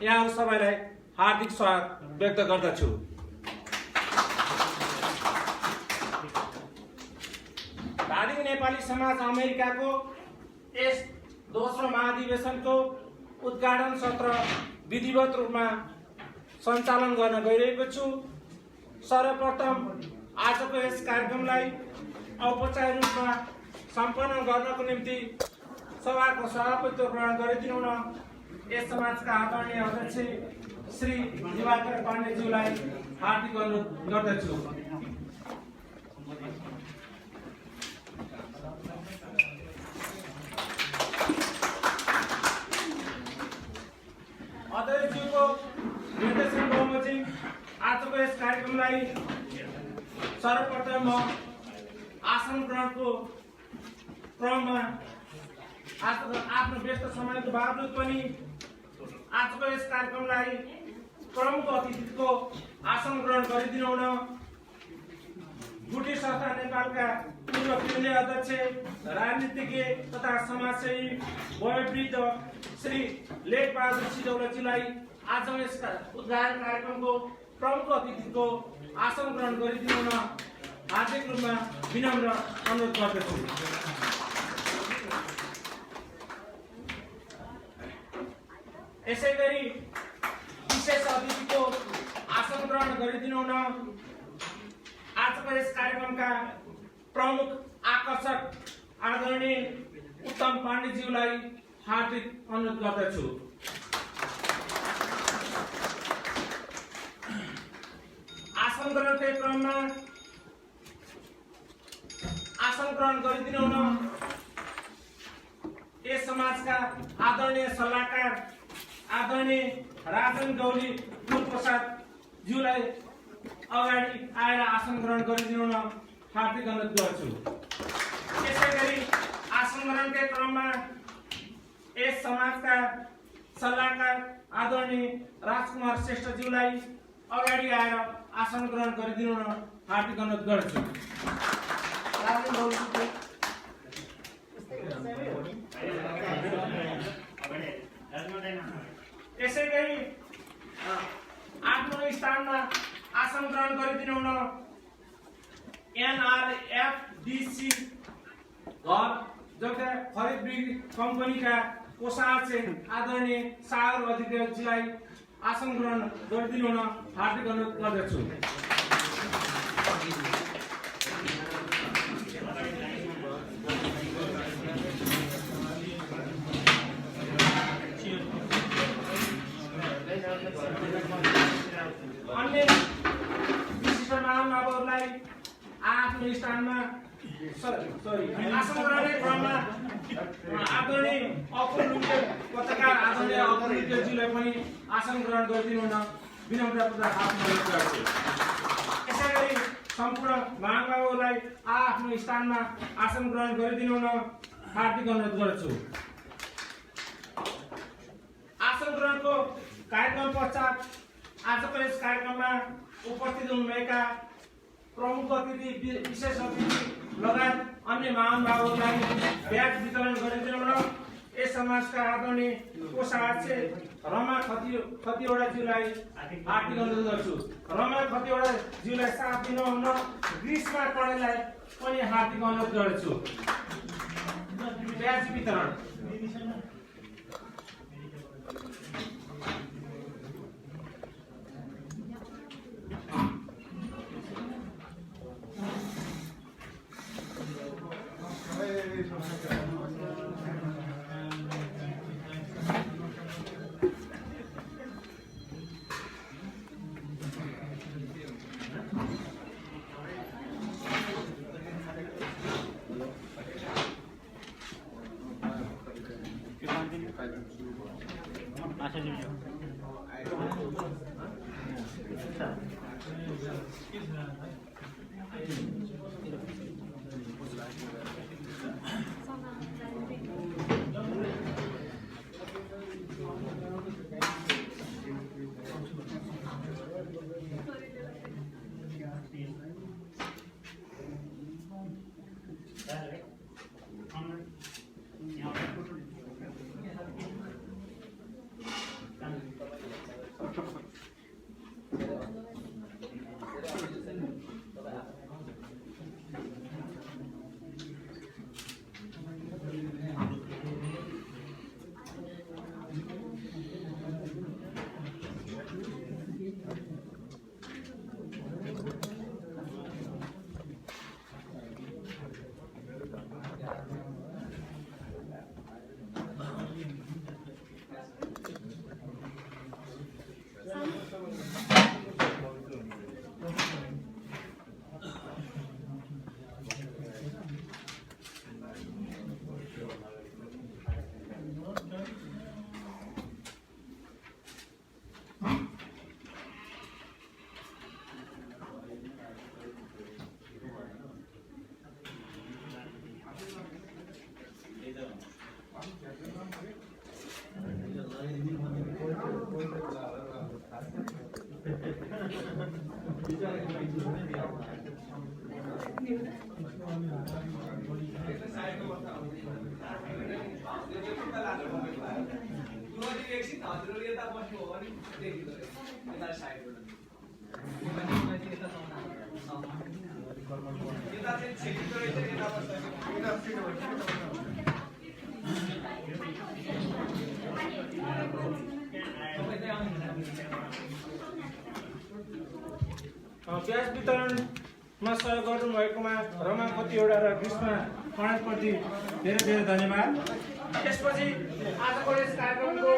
यहाँ सबैलाई हार्दिक स्वागत व्यक्त गर्दछु। धादिङ नेपाली समाज अमेरिकाको यस दोस्रो महाधिवेशनको उद्घाटन सत्र विधिवत रूपमा सञ्चालन गर्न गइरहेको छु। सर्वप्रथम आजको यस कार्यक्रमलाई औपचारिक रूपमा सम्पन्न गर्नको निम्ति सभाको सभापतित्व ग्रहण गरिदिनु न यस समाजका आदरणीय अध्यक्ष श्री दिवाकर पाण्डेज्यूलाई हार्दिक अनुरोध गर्दछु। अध्यक्षज्यूको निर्देशन बमोजिम आजको यस कार्यक्रमलाई सर्वप्रथम आसन ग्रहणको क्रममा आफ्नो व्यस्त समयको बावजुद पनि आजको यस कार्यक्रमलाई प्रमुख अतिथिको आसन ग्रहण गरिदिनु हुन गुटी संस्था नेपालका पूर्व केन्द्रीय अध्यक्ष राजनीतिज्ञ तथा समाजसेवी वयोवृद्ध श्री लेखबहादुर सिधौलाजीलाई आज यस उद्घाटन कार्यक्रमको प्रमुख अतिथिको आसन ग्रहण गरिदिनु हुन हार्दिक रूपमा विनम्र अनुरोध गर्दछु। यसैगरी विशेष अतिथिको आसन ग्रहण गरिदिनु हुन आजको यस कार्यक्रमका प्रमुख आकर्षक आदरणीय उत्तम पाण्डेज्यूलाई हार्दिक अनुरोध गर्दछु। आसन ग्रहणकै क्रममा आसन ग्रहण गरिदिनु हुन यस समाजका आदरणीय सल्लाहकार आदरणीय राजन गौरी प्रसाद ज्यूलाई अगाडि आएर आसन ग्रहण गरिदिनु हुन हार्दिक अनुरोध गर्छु। यसैगरी आसन ग्रहणकै क्रममा यस समाजका सल्लाहकार आदरणीय राजकुमार श्रेष्ठज्यूलाई अगाडि आएर आसन ग्रहण गरिदिनु हुन हार्दिक अनुरोध गर्छु। यसैगरी आफ्नो स्थानमा आसन ग्रहण गरिदिनु हुन एनआरएफडीसी घर जग्गा खरिद बिक्री कम्पनीका कोषाध्यक्ष आदरणीय सागर अधिकारीजीलाई आसन ग्रहण गरिदिनु हुन हार्दिक अनुरोध गर्दछु। अन्य विशिष्ट महानुभावहरूलाई आफ्नो स्थानमा आसन ग्रहणकै क्रममा आदरणीय अपुर लुम्टे पत्रकार आदरणीय अपुर लुम्टेज्यूलाई पनि आसन ग्रहण गरिदिनु हुन विनम्रतापूर्वक अनुरोध गर्छु। यसैगरी सम्पूर्ण महानुभावहरूलाई आफ्नो स्थानमा आसन ग्रहण गरिदिनु हुन हार्दिक अनुरोध गर्छु। आसन ग्रहणको कार्यक्रम पश्चात आजको यस कार्यक्रममा उपस्थित हुनुभएका प्रमुख अतिथि विशेष अतिथि लगायत अन्य महानुभावहरूलाई ब्याज वितरण गरिदिनु हुन यस समाजका आदरणीय कोषाध्यक्ष रमा खतिवडाज्यूलाई हार्दिक अनुरोध गर्छु। रमा खतिवडाज्यूलाई साथ दिनु हुन ग्रीष्मा कणेललाई पनि हार्दिक अनुरोध गर्छु। ब्याज वितरण ग्यास वितरणमा सहयोग गर्नुभएकोमा रमा कतिवटा र ग्रीष्मा कणेशप्रति धेरै धेरै धन्यवाद। त्यसपछि आजको यस कार्यक्रमको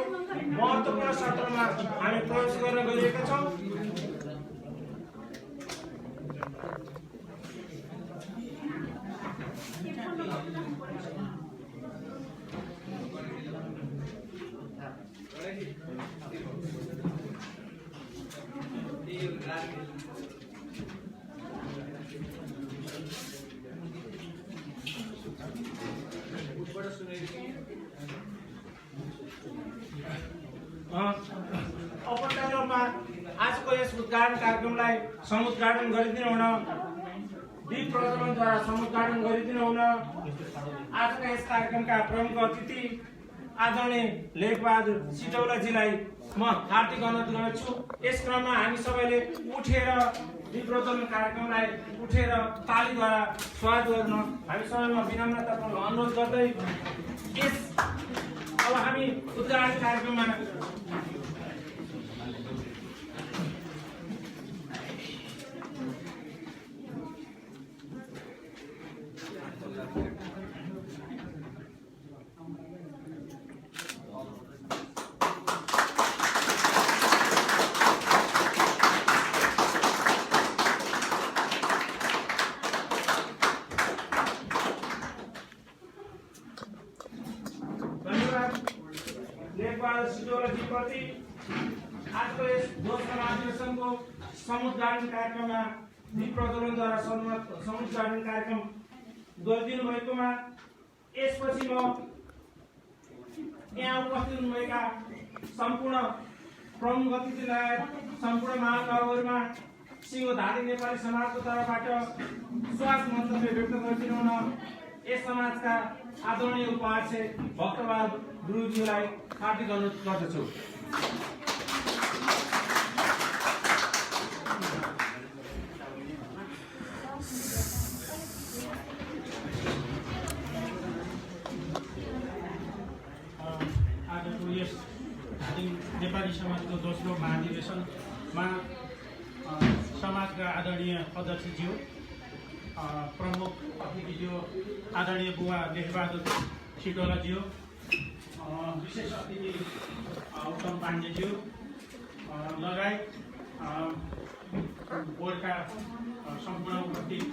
महत्त्वपूर्ण सत्रमा हामी प्रवेश गर्न गइरहेका छौँ। औपचारिक रूपमा आजको यस उद्घाटन कार्यक्रमलाई समुद्घाटन गरिदिनु हुन दीप प्रज्वलनद्वारा समुद्घाटन गरिदिनु हुन आजका यस कार्यक्रमका प्रमुख अतिथि आदरणीय लेखबहादुर सिटौलाजीलाई म हार्दिक अनुरोध गर्छु। यस क्रममा हामी सबैले उठेर दीप प्रज्वलन कार्यक्रमलाई उठेर तालीद्वारा स्वागत गर्न हामी सबैमा विनम्रतापूर्वक अनुरोध गर्दै अब हामी उद्घाटन कार्यक्रममा लेखबहादुर सिटौलाजीप्रति आजको यस दोस्रो महाधिवेशनको समुद्घाटन कार्यक्रममा दीप प्रज्वलनद्वारा समुद्घाटन कार्यक्रम गरिदिनु भएकोमा यसपछि म यहाँ उपस्थित हुनुभएका सम्पूर्ण प्रमुख अतिथि लगायत सम्पूर्ण महानुभावहरूमा सिंह धादिङ नेपाली समाजको तर्फबाट स्वागत मन्तव्य व्यक्त गरिदिनु हुन यस समाजका आदरणीय उपाध्यक्ष भक्तबहादुर गुरुजीलाई हार्दिक अनुरोध गर्दछु। आजको यस धादिङ नेपाली समाजको दोस्रो महाधिवेशनमा समाजका आदरणीय अध्यक्षज्यू, प्रमुख अतिथिज्यू आदरणीय बुवा लेखबहादुर सिटौलाज्यू, विशेष अतिथि उत्तम पाण्डेज्यू लगायत बोर्डका सम्पूर्ण उपस्थित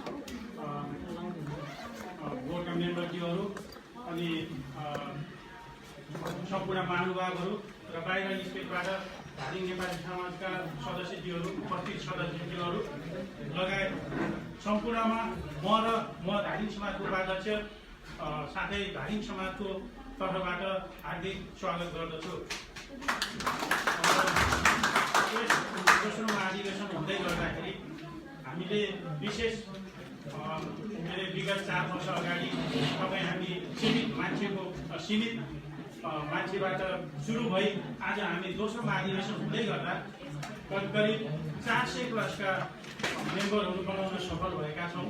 बोर्डका मेम्बरज्यूहरू अनि सम्पूर्ण महानुभावहरू र बाहिर स्टेटबाट धादिङ नेपाली समाजका सदस्यज्यूहरू, उपस्थित सदस्यज्यूहरू लगायत सम्पूर्णमा म धादिङ समाजको उपाध्यक्ष साथै धादिङ समाजको तर्फबाट हार्दिक स्वागत गर्दछु। दोस्रो महाधिवेशन हुँदै गर्दाखेरि हामीले विशेष विगत 4 वर्ष अगाडि हामी सीमित मान्छेबाट सुरु भई आज हामी दोस्रो महाधिवेशन हुँदै गर्दा करिब 400 प्लसका मेम्बरहरू बनाउन सफल भएका छौँ।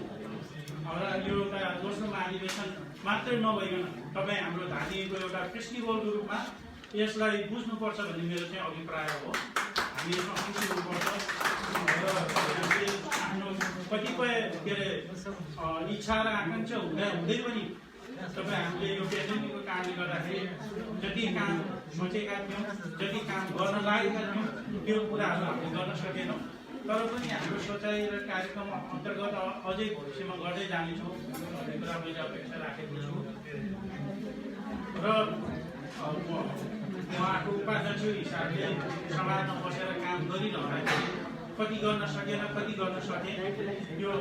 र यो एउटा दोस्रो महाधिवेशन मात्रै नभइकन तपाईँ हाम्रो धादिङको एउटा फेस्टिभलको रूपमा यसलाई बुझ्नुपर्छ भन्ने मेरो चाहिँ अभिप्राय हो। हामी यसमा खुसी हुनुपर्छ र हामीले आफ्नो कतिपय इच्छा र आकाङ्क्षा हुँदै पनि तपाईँ हामीले यो पेन्डेमिकको कारणले गर्दाखेरि जति काम सोचेका थियौँ, जति काम गर्न लागेका थियौँ त्यो कुराहरू हामीले गर्न सकेनौँ। तर पनि हाम्रो सोचाइ र कार्यक्रम अन्तर्गत अझै भविष्यमा गर्दै जानेछौँ भन्ने कुरा मैले अपेक्षा राखेको छु। र उहाँको उपाध्यक्ष हिसाबले समाजमा बसेर काम गरिरहँदाखेरि कति गर्न सकेन, कति गर्न सके यो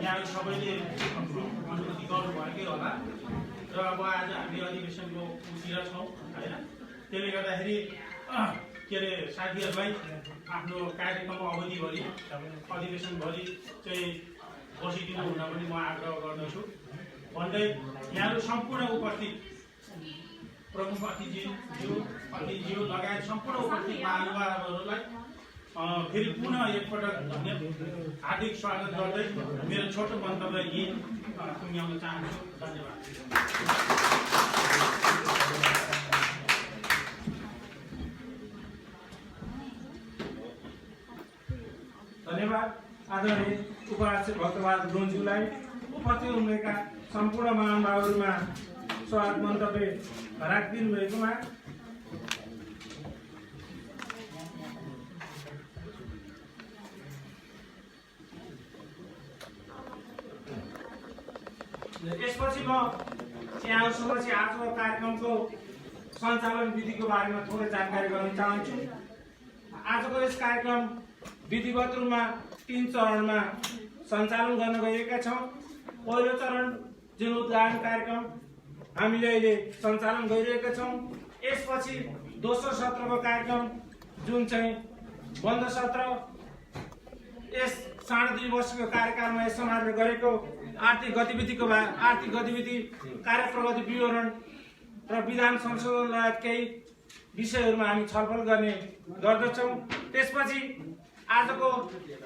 यहाँ सबैले अनुभूति गर्नुभएकै होला। र अब आज हामी अधिवेशनको उतिर छौँ होइन, त्यसले गर्दाखेरि के अरे साथीहरूलाई आफ्नो कार्यक्रमको अवधिभरि अधिवेशनभरि चाहिँ बसिदिनु हुन पनि म आग्रह गर्दछु भन्दै यहाँहरू सम्पूर्ण उपस्थित प्रमुख अतिथिज्यू लगायत सम्पूर्ण उपस्थित महानुभावहरूलाई फेरि पुनः एकपटक हार्दिक स्वागत गर्दै मेरो छोटो मन्तव्य यही टुङ्ग्याउन चाहन्छु। धन्यवाद। धन्यवाद आदरणीय उपराष्ट्रपति भक्तबहादुर गुरुङज्यूलाई उपस्थित हुनुभएका सम्पूर्ण महानुभावहरूमा स्वागत मन्तव्य राखिदिनु भएकोमा यसपछि म यहाँहरूसँग चाहिँ आजको कार्यक्रमको सञ्चालन विधिको बारेमा थोरै जानकारी गराउन चाहन्छु। आजको यस कार्यक्रम विधिवत रूपमा 3 चरणमा सञ्चालन गर्न गइरहेका छौँ। पहिलो चरण जुन उद्घाटन कार्यक्रम हामीले अहिले सञ्चालन गरिरहेका छौँ। यसपछि दोस्रो सत्रको कार्यक्रम जुन चाहिँ बन्द सत्र, यस 2.5 वर्षको कार्यकालमा यस समाजले गरेको आर्थिक गतिविधि कार्य प्रगति विवरण र विधान संशोधन लगायत केही विषयहरूमा हामी छलफल गर्ने गर्दछौँ। त्यसपछि आजको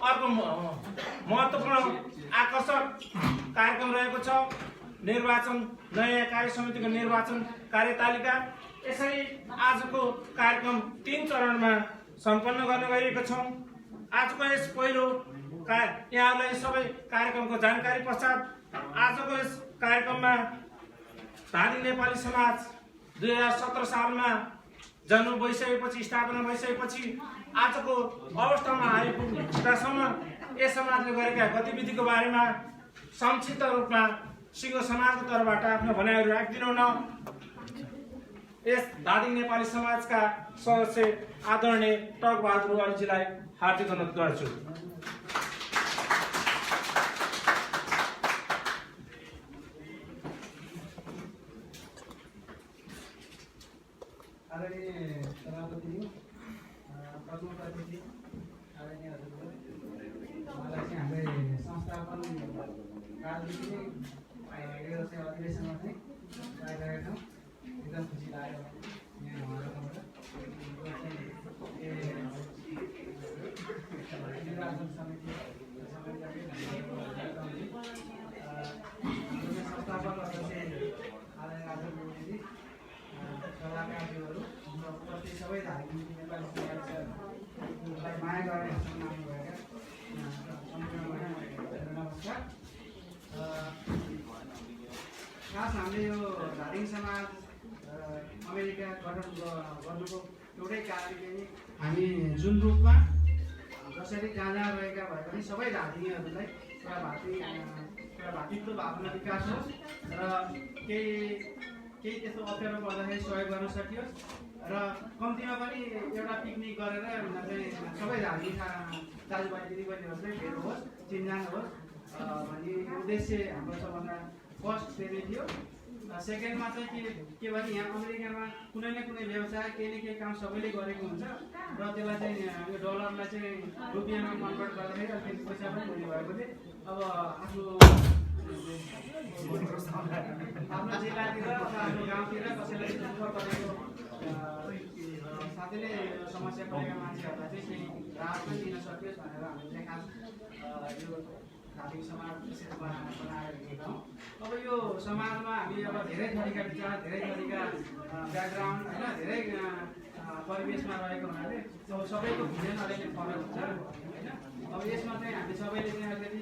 अर्को महत्त्वपूर्ण आकर्षक कार्यक्रम रहेको छ निर्वाचन, नयाँ कार्य समितिको निर्वाचन कार्यतालिका। यसरी आजको कार्यक्रम 3 चरणमा सम्पन्न गर्न गइरहेको छौँ। आजको यस पहिलो यहाँहरूलाई सबै कार्यक्रमको जानकारी पश्चात आजको यस कार्यक्रममा धादिङ नेपाली समाज 2017 सालमा जन्म भइसकेपछि, स्थापना भइसकेपछि आजको अवस्थामा आइपुग्दासम्म यस समाजले गरेका गतिविधिको बारेमा संक्षिप्त रूपमा सिङ्गो समाजको तर्फबाट आफ्नो भनाइहरू राखिदिनु न यस धादिङ नेपाली समाजका सदस्य आदरणीय टकबहादुर अलिजीलाई हार्दिक अनुरोध गर्छु। आदरणीय सभापतिज्यू, प्रमुख अतिथि आदरणीयहरू, मलाई चाहिँ हाम्रो संस्थापन कालदेखि नै यो चाहिँ अधिवेशनमा चाहिँ आइरहेका छौँ। एकदम खुसी लाग्यो यहाँ उहाँहरूबाट निर्वाचन समिति संस्थापक अध्यक्ष आदरणीय राजन गुरुङजी, सल्लाहकारज्यूहरू, उपस्थित सबै धार्मिक नेपाली समाजलाई माया गर्ने सम्मान भएका सम्पूर्णमा नमस्कार। खास हामीले यो धादिङ समाज अमेरिका गठन गर्नुको एउटै कारण चाहिँ हामी जुन रूपमा जसरी जहाँ जहाँ रहेका भए पनि सबै धादिङहरूलाई एउटा भातृत्व भावना विकास होस् र केही त्यस्तो अप्ठ्यारो पर्दाखेरि सहयोग गर्न सकियोस् र कम्तीमा पनि एउटा पिकनिक गरेर चाहिँ सबै धार्मिक दाजुभाइ दिदीबहिनीहरूलाई भेट होस्, चिनजान होस् भन्ने उद्देश्य हाम्रो सबभन्दा फर्स्ट त्यही थियो। सेकेन्डमा चाहिँ के भने यहाँ अमेरिकामा कुनै न कुनै व्यवसाय केही न केही काम सबैले गरेको हुन्छ र त्यसलाई चाहिँ यो डलरलाई चाहिँ रुपियाँमा कन्भर्ट गर्दाखेरि अलिकति पैसा पनि हुने भएकोले अब आफ्नो जिल्लातिर अथवा आफ्नो गाउँतिर कसैलाई दुःख परेको साथैले समस्या परेका मान्छेहरूलाई चाहिँ केही राहत पनि दिन सकियोस् भनेर हामीले खास यो धार्मिक समाज विशेष बनाएर हिँडेका हौँ। अब यो समाजमा हामी अब धेरै थरीका विचार, धेरै थरीका ब्याकग्राउन्ड होइन, धेरै परिवेशमा रहेको हुनाले अब सबैको भिजन अलिकति फरक हुन्छ होइन। अब यसमा चाहिँ हामी सबैले चाहिँ अलिकति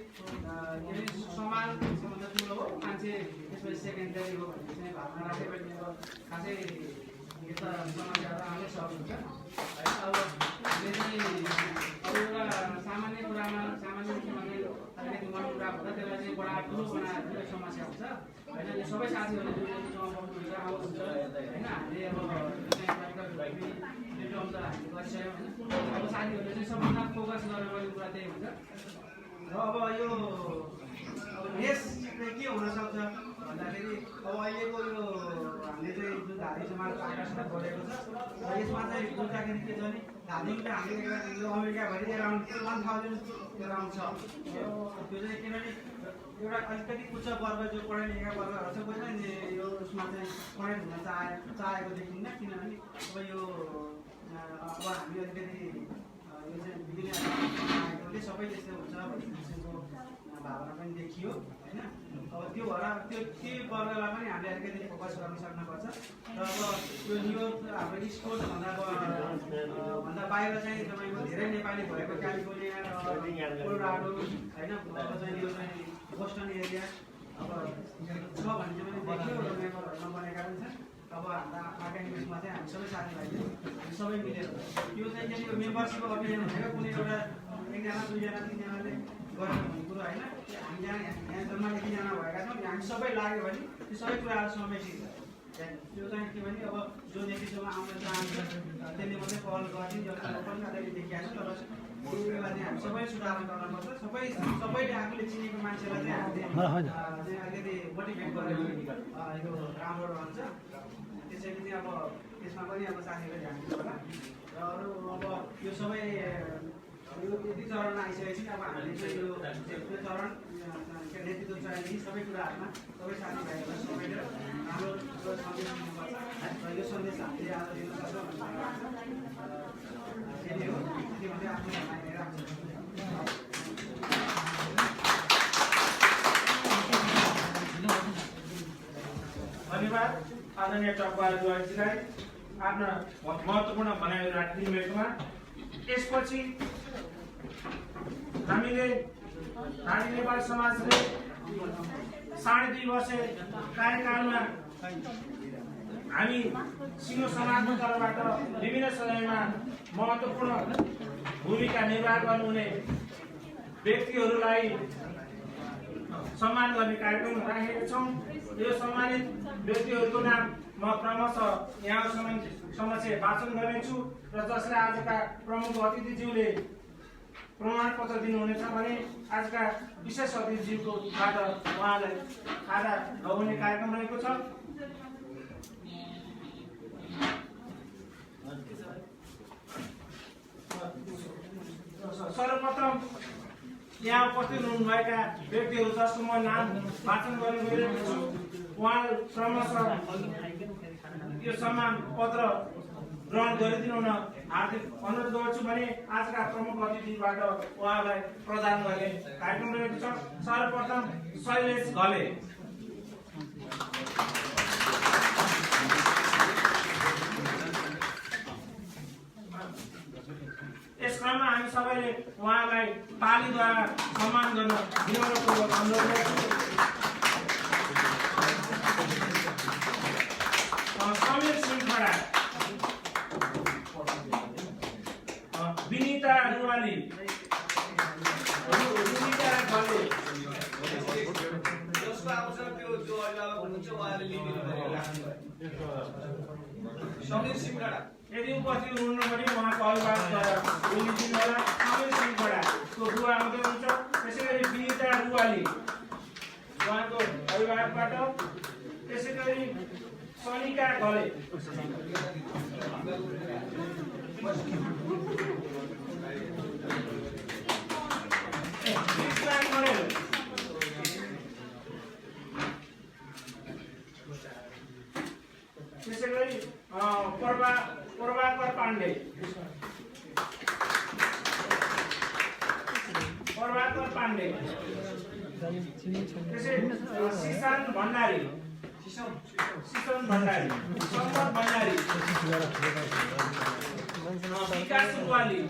के अरे समाज सबभन्दा ठुलो हो, मान्छे त्यसपछि सेकेन्डरी हो भन्ने चाहिँ भावना राखेपछि अब खासै यस्ता समस्याहरू आउनै सक्नुहुन्छ है। अब हामीले चाहिँ अब एउटा सामान्य कुरामा सामान्य अलिकति मन कुरा हुँदा त्यसलाई चाहिँ बडा ठुलो बनाएर ठुलो समस्या हुन्छ होइन। यो सबै साथीहरूले जोसँग बस्नुहुन्छ, आउनुहुन्छ होइन। हामीले अब त हामीले गरिसक्यौँ होइन। अब साथीहरूले चाहिँ सबभन्दा फोकस गरेर गर्ने कुरा त्यही हुन्छ र अब यो यस चाहिँ के हुनसक्छ भन्दाखेरि अब अहिलेको यो हामीले चाहिँ जुन धार्मिक समाजको आकर्षण गरेको छ र यसमा चाहिँ बुझ्दाखेरि के छ भने धार्मिकले हामीले यो अमेरिकाभरि एराउन्ड 1000 एराउन्ड छ त्यो चाहिँ किनभने एउटा अलिकति उच्च वर्ग जो पढाइ लेखा वर्गहरू छ कोही पनि यो उसमा चाहिँ पढाइ हुन चाहेको देखिन्न किनभने अब यो अब हामी अलिकति यो चाहिँ बिग्रिने सबै त्यस्तै हुन्छ भन्ने किसिमको भावना पनि देखियो होइन अब त्यो भएर त्यो वर्गलाई पनि हामीले अलिकति फोकस गर्न सक्नुपर्छ र अब यो न्युयोर्क हाम्रो इस्ट कोस्ट भन्दा बाहिर चाहिँ तपाईँको धेरै नेपाली भएको क्यालिफोर्निया र कोलोराडो होइन अब चाहिँ यो चाहिँ बोस्टन एरिया अब छ भन्ने पनि देखियो र मेम्बरहरू नबनेका पनि छन् अब हाम्रा एकाडेमिक्समा चाहिँ हामी सबै साथीभाइले सबै मिलेर यो चाहिँ यो मेम्बरसिप अभियान भनेको कुनै एउटा एकजना दुईजना तिनजनाले गरेको भन्ने कुरो होइन हामी यहाँ जम्मा यतिजना भएका छौँ हामी सबै लाग्यो भने त्यो सबै कुराहरू समेटिन्छ त्यो चाहिँ के भने अब जो नेतृत्वमा आउन चाहन्छ त्यसले मात्रै पहल गर्ने जसले पनि अलिकति देखिएको छ तर त्यसलाई चाहिँ हामी सबै सुधार गर्नुपर्छ सबैले आफूले चिनेको मान्छेलाई चाहिँ हामीले अलिकति मोटिभेट गरेर यो राम्रो रहन्छ त्यसैले चाहिँ अब त्यसमा पनि अब साथीहरूले ध्यान दिनु होला र अरू अब यो सबै यो यति चरण आइसकेपछि अब हामीले चाहिँ यो चरण नेतृत्व चयन सबै कुराहरूमा सबै साथीभाइहरूलाई सबैले राम्रो सन्देश दिनुपर्छ र यो सन्देश हामीले आज दिन सक्छौँ भन्ने लाग्छ यति हो यति भन्दै आफ्नो भनाइ राख्छु धन्यवाद आदरणीय टकवाल जोजीलाई आफ्ना महत्त्वपूर्ण भनाइहरू राखिदिनु भएकोमा। यसपछि हामीले धार्मिक नेपाली समाजले 2.5 वर्ष कार्यकालमा हामी सिङ्गो समाजको तर्फबाट विभिन्न समयमा महत्त्वपूर्ण भूमिका निर्वाह गर्नुहुने व्यक्तिहरूलाई सम्मान गर्ने कार्यक्रम राखेका छौँ। यो सम्मानित व्यक्तिहरूको नाम म क्रमशः यहाँ समक्ष वाचन गर्नेछु र जसलाई आजका प्रमुख अतिथिज्यूले प्रमाणपत्र दिनुहुनेछ भने आजका विशेष अतिथिज्यूकोबाट उहाँलाई खाजा खुवाउने कार्यक्रम रहेको छ। सर्वप्रथम यहाँ उपस्थित हुनुभएका व्यक्तिहरू जसको म नाम वाचन गर्न गइरहेको छु उहाँ क्रमशः यो सम्मान पत्र ग्रहण गरिदिनु हुन हार्दिक अनुरोध गर्छु भने आजका प्रमुख अतिथिबाट उहाँलाई प्रदान गर्ने कार्यक्रम रहेको छ। सर्वप्रथम शैलेश घले। यस क्रममा हामी सबैले उहाँलाई तालीद्वारा सम्मान गर्न विनम्रपूर्वक अनुरोध गर्छु। समीर सिंहखडा, विनिता रुवाली, विनिता घले, समीर सिंहखडा यदि उपस्थित हुनु भने उहाँको अभिभावकद्वारा बोलिदिनु होला। समीर सिंहखडाको बुवा आउँदै हुन्छ। त्यसै गरी विनिता रुवाली उहाँको अभिभावकबाट, त्यसै गरी सनिका घले, त्यसै गरी प्रभाकर पाण्डे, त्यसै सिसान भण्डारी, सम्मत भण्डारी, विकास Suvali,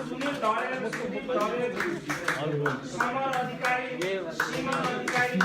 Sunil summer Adhikari, Seema Adhikari,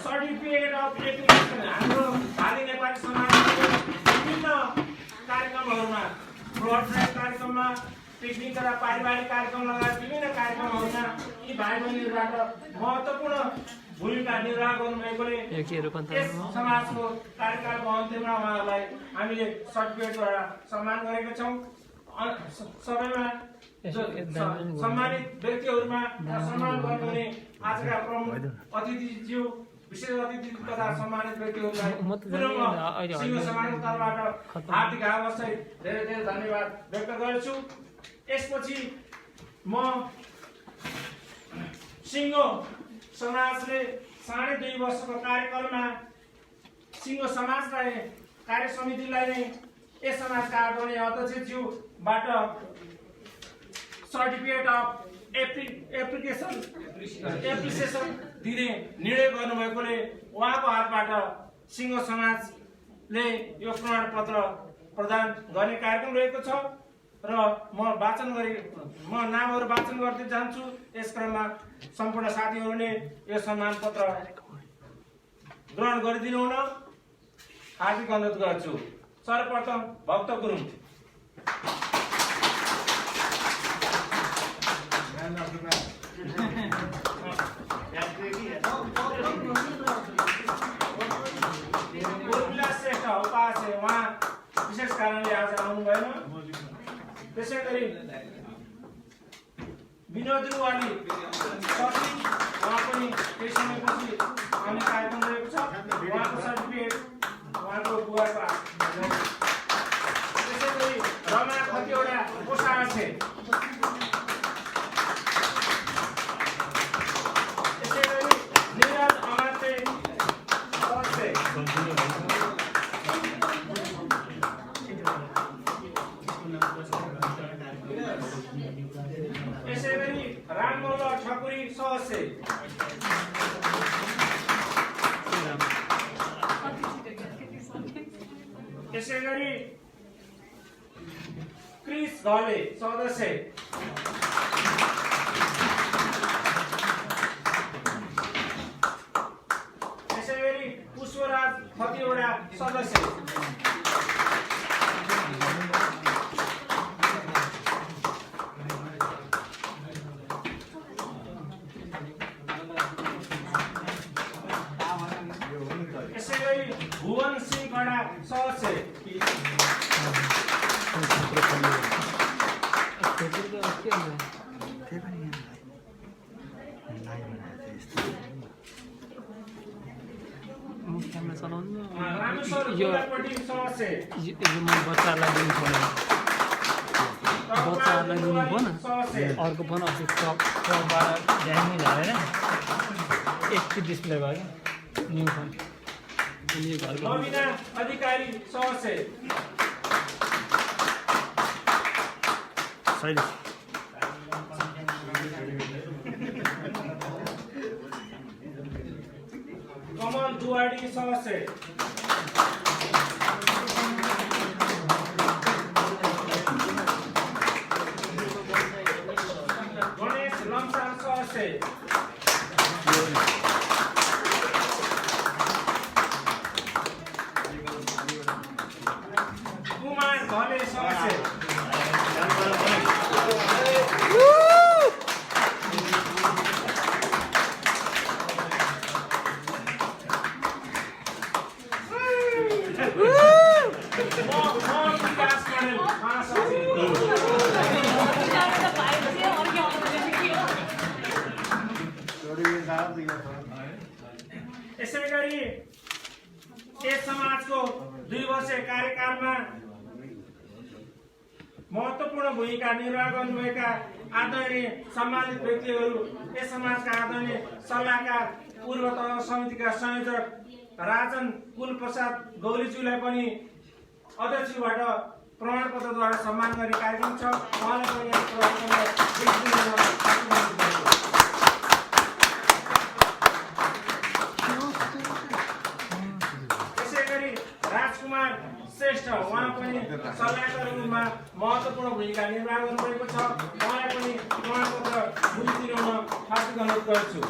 certificate of application हाम्रो भावी नेपाली समाजको विभिन्न कार्यक्रमहरूमा ब्लड ड्राइभ कार्यक्रममा पिकनिक र पारिवारिक कार्यक्रम लगायत विभिन्न कार्यक्रमहरूमा यी भाइ बहिनीहरूबाट महत्त्वपूर्ण भूमिका निर्वाह गर्नुभएकोले यस समाजको कार्यकालको अन्त्यमा उहाँहरूलाई हामीले सर्टिफिकेटद्वारा सम्मान गरेका छौँ। सबैमा सम्मानित व्यक्तिहरूमा सम्मान गर्नुहुने आजका प्रमुख अतिथिज्यू विशेष अतिथि तथा सम्मानित व्यक्तिहरूलाई सिङ्गो समाजको तर्फबाट हार्दिक आभार सहित धेरै धेरै धन्यवाद व्यक्त गर्छु। यसपछि म सिङ्गो समाजले 2.5 वर्षको कार्यकालमा सिङ्गो समाजलाई कार्य समितिलाई नै यस समाजका आदरणीय अध्यक्षज्यूबाट सर्टिफिकेट अफ एप्रिसिएसन दिने निर्णय गर्नुभएकोले उहाँको हातबाट सिङ्गो समाजले यो प्रमाणपत्र प्रदान गर्ने कार्यक्रम रहेको छ र म नामहरू वाचन गर्दै जान्छु। यस क्रममा सम्पूर्ण साथीहरूले यो सम्मान पत्र ग्रहण गरिदिनु हुन हार्दिक अनुरोध गर्छु। सर्वप्रथम भक्त गुरुङ। श्रेष्ठ उपास्य उहाँ विशेष कारणले आज आउनु भएन। त्यसै गरी विनोद रुवाली सचिव उहाँ पनि केही समयपछि आउने कार्यक्रम रहेको छ। उहाँको सर्टिफिकेट उहाँको बुवाको त्यसै गरी रमा कतिवटा पोसाक छ। त्यसै गरी निरज अमाते यसै गरी राममल्ल ठकुरी सदस्य। यसै गरी क्रिस घले सदस्य। यसै गरी पुष्पराज खतिवडा सदस्य। यसै गरी भुवन सिंह खडा सदस्य। रामेश्वर गुलापट्टी सदस्य। बच्चाहरूलाई दिनु पर्यो, बच्चाहरूलाई दिनु पर्न अर्को फोन अस्ति टपबाट ड्यामेज हालेर एकटी डिस्प्ले भयो न्यू फोन। नवीना अधिकारी सदस्य। कमल दुवाडी सदस्य। गणेश लम्साङ सदस्य। कुमार घले सदस्य। यसै गरी यस समाजको 2 वर्षीय कार्यकालमा महत्त्वपूर्ण भूमिका निर्वाह गर्नुभएका आदरणीय सम्मानित व्यक्तिहरू, यस समाजका आदरणीय सल्लाहकार, पूर्व तह समितिका संयोजक राजन कुलप्रसाद गौरीज्यूलाई पनि अध्यक्षबाट प्रमाणपत्रद्वारा सम्मान गर्ने कार्यक्रम छ। उहाँलाई पनि यहाँ त्यसै गरी राजकुमार श्रेष्ठ, उहाँ पनि सल्लाहकारको रूपमा महत्त्वपूर्ण भूमिका निर्वाह गर्नुभएको छ। उहाँलाई पनि प्रमाणपत्र बुझिदिनु हार्दिक अनुरोध गर्छु।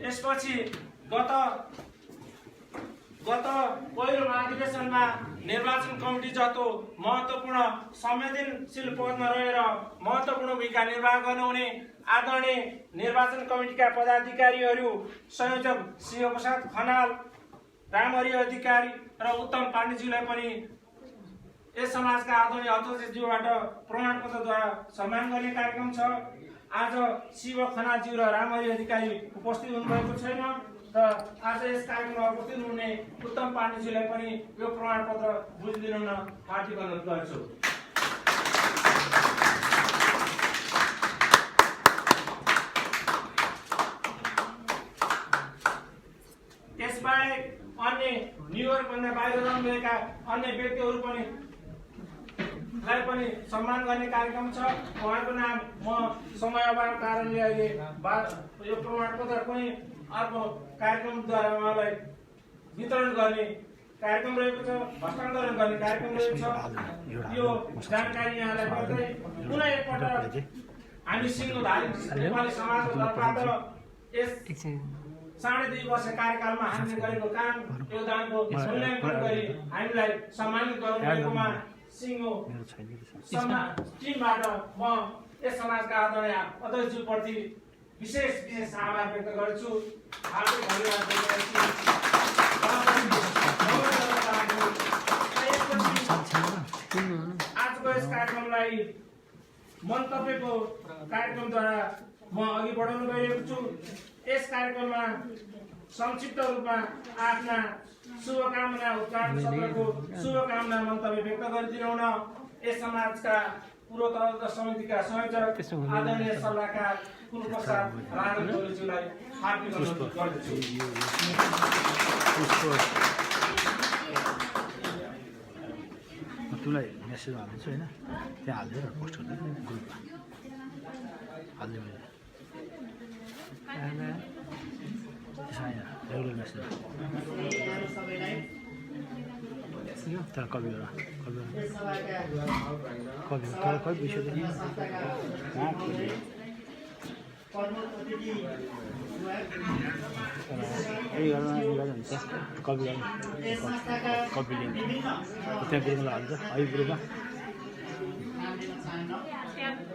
यसपछि गत पहिलो महाधिवेशनमा निर्वाचन कमिटी जस्तो महत्त्वपूर्ण संवेदनशील पदमा रहेर महत्त्वपूर्ण भूमिका निर्वाह गर्नुहुने आदरणीय निर्वाचन कमिटीका पदाधिकारीहरू, संयोजक शिवप्रसाद खनाल, रामहरि अधिकारी र उत्तम पाण्डेज्यूलाई पनि यस समाजका आदरणीय अध्यक्षज्यूबाट प्रमाणपत्रद्वारा सम्मान गर्ने कार्यक्रम छ। आज शिव खनालज्यू र रामहरि अधिकारी उपस्थित हुनुभएको छैन र आज यस कार्यक्रममा उपस्थित हुने उत्तम पाण्डेज्यूलाई पनि यो प्रमाणपत्र बुझिदिनु हार्दिक अनुरोध गर्छु। त्यसबाहेक अन्य न्युयोर्कभन्दा बाहिर रहनुभएका अन्य व्यक्तिहरू पनि सम्मान गर्ने कार्यक्रम छ। उहाँको नाम म समय अभावको कारणले अहिले यो प्रमाणपत्र पनि अर्को कार्यक्रमद्वारा उहाँलाई वितरण गर्ने कार्यक्रम रहेको छ, हस्तान्तरण गर्ने कार्यक्रम रहेको छ। यो जानकारी यहाँलाई गर्दै पुनः एकपटक हामी सिङ्गोधारी नेपाली समाजको तर्फबाट यस 2.5 वर्ष कार्यकालमा हामीले गरेको काम योगदानको मूल्याङ्कन गरी हामीलाई सम्मानित गर्नुभएकोमा सिङ्गो टिमबाट म यस समाजका आदरणीय अध्यक्षज्यूप्रति विशेष आभार व्यक्त गर्छु। हार्दिक धन्यवाद दिएको आजको यस कार्यक्रमलाई मन्तव्यको कार्यक्रमद्वारा म अघि बढाउन गइरहेको छु। यस कार्यक्रममा संक्षिप्त रूपमा आफ्ना शुभकामना उद्घाटन सत्रको शुभकामना मन्तव्य व्यक्त गरिदिनुहुन यस समाजका पूर्व तह समितिका संयोजक आदरणीय सल्लाहकार कुलप्रसाद राजन गौरीज्यूलाई हार्दिक अनुरोध गर्दछु। तुलाई मेसेज हाल्छु होइन, त्यहाँ हालिदिएर पोस्ट गर्नु ग्रुपमा हालिदिनु रेगुलर मेसेज तर कपी गर कपी विषय हुन्छ कपी गर्नु कपी लिन्छ त्यहाँ ग्रुपमा हाल्छ है ग्रुपमा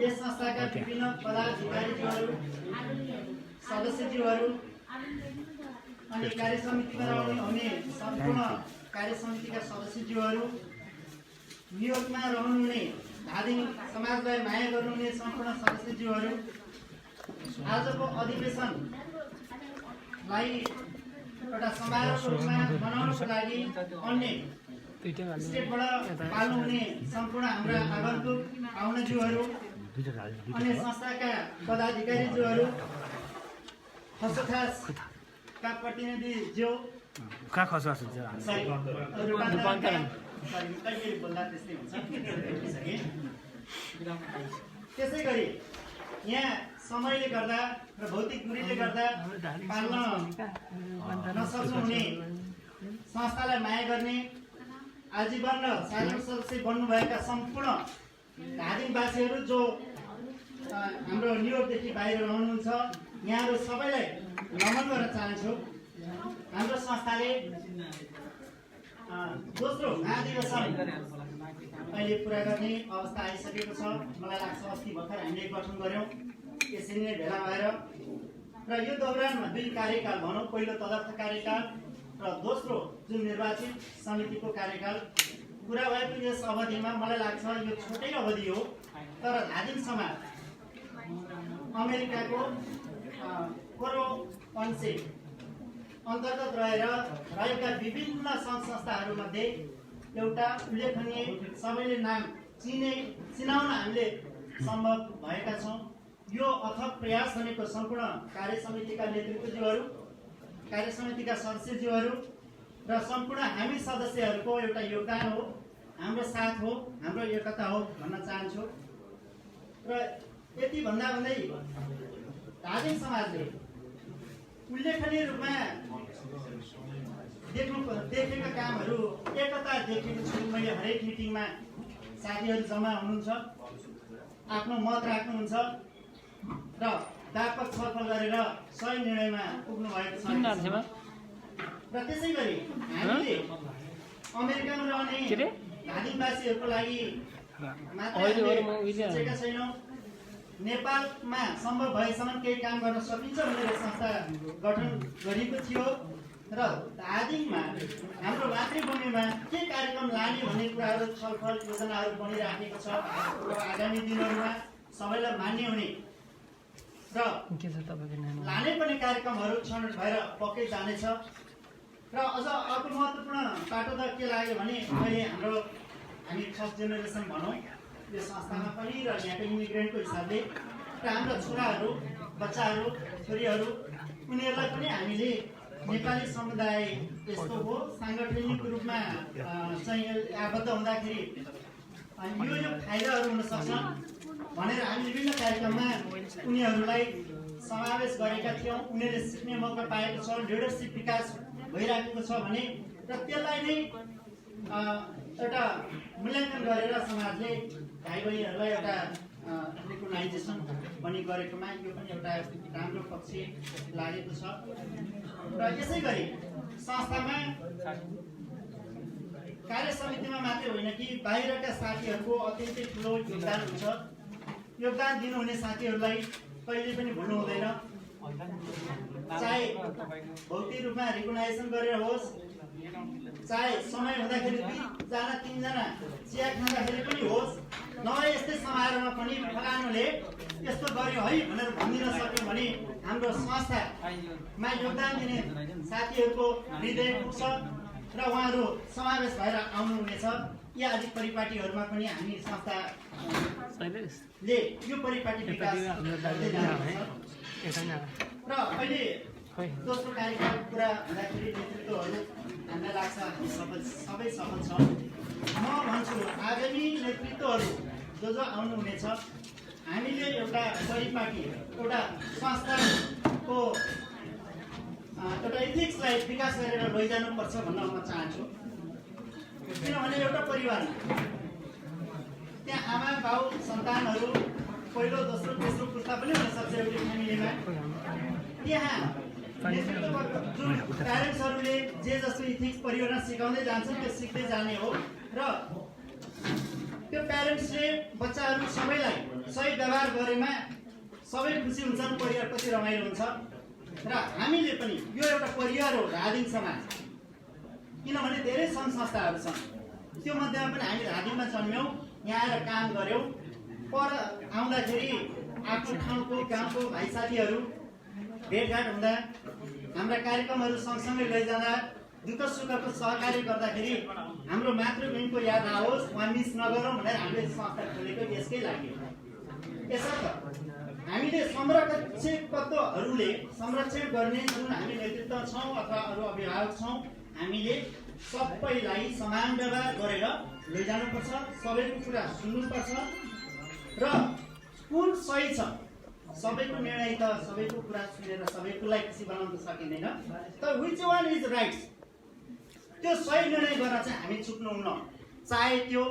यस संस्थाका विभिन्न पदाधिकारीहरू, सदस्यज्यूहरू अनि कार्य समितिमा रहनुहुने सम्पूर्ण कार्य समितिका सदस्यज्यूहरू, न्युयोर्कमा रहनुहुने धादिङ समाजलाई माया गर्नुहुने सम्पूर्ण सदस्यज्यूहरू, आजको अधिवेशनलाई एउटा समारोहको रूपमा मनाउनको लागि अन्य स्टेटबाट पाल्नुहुने सम्पूर्ण हाम्रा आगन्तुक आउनेज्यूहरू, अन्य संस्थाका पदाधिकारीज्यूहरू, खसोखासका प्रतिनिधिज्यू, त्यसै गरी यहाँ समयले गर्दा र भौतिक दूरीले गर्दा पाल्न नसक्नुहुने, संस्थालाई माया गर्ने, आजीवन र साधारण सदस्य बन्नुभएका सम्पूर्ण धादिङवासीहरू जो हाम्रो न्युयोर्कदेखि बाहिर रहनुहुन्छ, यहाँहरू सबैलाई नमन गर्न चाहन्छु। हाम्रो संस्थाले दोस्रो महाधिवेशन अहिले पुरा गर्ने अवस्था आइसकेको छ। मलाई लाग्छ अस्ति भर्खर हामीले गठन गऱ्यौँ यसरी नै भेला भएर, र यो दौरानमा 2 कार्यकाल भनौँ, पहिलो तदर्थ कार्यकाल र दोस्रो जुन निर्वाचित समितिको कार्यकाल पुरा भएको यस अवधिमा मलाई लाग्छ यो छोटै अवधि हो, तर धादिङ समाज अमेरिकाको कोरोपन्से अन्तर्गत रहेका विभिन्न सङ्घ संस्थाहरूमध्ये एउटा उल्लेखनीय सबैले नाम चिनाउन हामीले सम्भव भएका छौँ। यो अथक प्रयास भनेको सम्पूर्ण कार्य समितिका नेतृत्वज्यूहरू, कार्य समितिका सदस्यज्यूहरू र सम्पूर्ण हामी सदस्यहरूको एउटा योगदान हो, हाम्रो साथ हो, हाम्रो एकता हो भन्न चाहन्छु। र यति भन्दा भन्दै धादिङ समाजले उल्लेखनीय रूपमा देखेका कामहरू एकता देखेको छु। मैले हरेक मिटिङमा साथीहरू जम्मा हुनुहुन्छ, आफ्नो मत राख्नुहुन्छ र व्यापक छलफल गरेर सही निर्णयमा पुग्नु भएको छ। र त्यसै गरी हामीले अमेरिकामा रहने धादिङवासीहरूको लागि मात्रै सोचेका छैनौँ, नेपालमा सम्भव भएसम्म केही काम गर्न सकिन्छ भनेर संस्था गठन गरिएको थियो र धादिङमा हाम्रो मातृभूमिमा के कार्यक्रम लाने भन्ने कुराहरू छलफल योजनाहरू बनिराखेको छ। र आगामी दिनहरूमा सबैलाई मान्य हुने र लाने पनि कार्यक्रमहरू छनौट भएर पक्कै जानेछ। र अझ अर्को महत्त्वपूर्ण पाटो त के लाग्यो भने अहिले हामी फर्स्ट जेनेरेसन भनौँ यो संस्थामा पनि र यहाँको इमिग्रेन्टको हिसाबले र हाम्रा छोराहरू, बच्चाहरू, छोरीहरू उनीहरूलाई पनि हामीले नेपाली समुदाय यस्तो हो साङ्गठनिक रूपमा चाहिँ आबद्ध हुँदाखेरि यो फाइदाहरू हुन सक्छ भनेर हामी विभिन्न कार्यक्रममा उनीहरूलाई समावेश गरेका थियौँ। उनीहरूले सिक्ने मौका पाएको छ, लिडरसिप विकास भइराखेको छ भने र त्यसलाई नै एउटा मूल्याङ्कन गरेर समाजले भाइ बहिनीहरूलाई एउटा रिकगनाइजेसन पनि गरेकोमा यो पनि एउटा राम्रो पक्ष लागेको छ। र यसै गरी संस्थामा कार्य समितिमा मात्रै होइन कि बाहिरका साथीहरूको अत्यन्तै ठुलो योगदान हुन्छ। योगदान दिनुहुने साथीहरूलाई कहिले पनि भुल्नु हुँदैन, चाहे भौतिक रूपमा रिकगनाइजेसन गरेर होस्, चाहे समय हुँदाखेरि 2-3जना चिया खाँदाखेरि पनि होस्, नभए यस्तै समारोहमा पनि फलानुले यस्तो गर्यो है भनेर भनिदिन सक्यो भने हाम्रो संस्थामा योगदान दिने साथीहरूको हृदय पुग्छ र उहाँहरू समावेश भएर आउनुहुनेछ। यी आदि परिपाटीहरूमा पनि हामी संस्थाले यो परिपाटी विकास गर्दै जानुपर्छ। र अहिले दोस्रो कार्यक्रम पुरा हुँदाखेरि नेतृत्वहरू हामीलाई लाग्छ हामी सबै सफल छ। म भन्छु आगामी नेतृत्वहरू जो आउनुहुनेछ हामीले एउटा परिपाटी, एउटा संस्थाको एउटा इथिक्सलाई विकास गरेर लैजानुपर्छ भन्न म चाहन्छु। किनभने एउटा परिवारमा त्यहाँ आमा बाउ सन्तानहरू पहिलो दोस्रो तेस्रो पुस्ता पनि हुनसक्छ एउटा फ्यामिलीमा। त्यहाँ जुन प्यारेन्ट्सहरूले जे जस्तो इथिक्स परिवारमा सिकाउँदै जान्छन् त्यो सिक्दै जाने हो र त्यो प्यारेन्ट्सले बच्चाहरू सबैलाई सही व्यवहार गरेमा सबै खुसी हुन्छन्, परिवार कति रमाइलो हुन्छ। र हामीले पनि यो एउटा परिवार हो धादिङ समाज, किनभने धेरै सङ्घ संस्थाहरू छन्, त्यो मध्येमा पनि हामी धादिङमा जन्म्यौँ, यहाँ आएर काम गऱ्यौँ। पर आउँदाखेरि आफ्नो ठाउँको गाउँको भाइ साथीहरू भेटघाट हुँदा, हाम्रा कार्यक्रमहरू सँगसँगै लैजाँदा, दुःख सुखको सहकार्य गर्दाखेरि हाम्रो मातृभूमिको याद आओस्, उहाँ मिस नगरौँ भनेर हामीले संस्था खोलेको यसकै लागि। यसर्थ हामीले संरक्षण गर्ने जुन हामी नेतृत्व छौँ अथवा अरू अभिभावक छौँ, हामीले सबैलाई समान व्यवहार गरेर लैजानुपर्छ, सबैको कुरा सुन्नुपर्छ र कुन सही छ सबैको निर्णय त सबैको कुरा सुनेर सबैकोलाई खुसी बनाउन सकिँदैन, तर विच वान इज राइट्स त्यो सही निर्णय गर्न चाहिँ हामी चुक्नुहुन्न। चाहे त्यो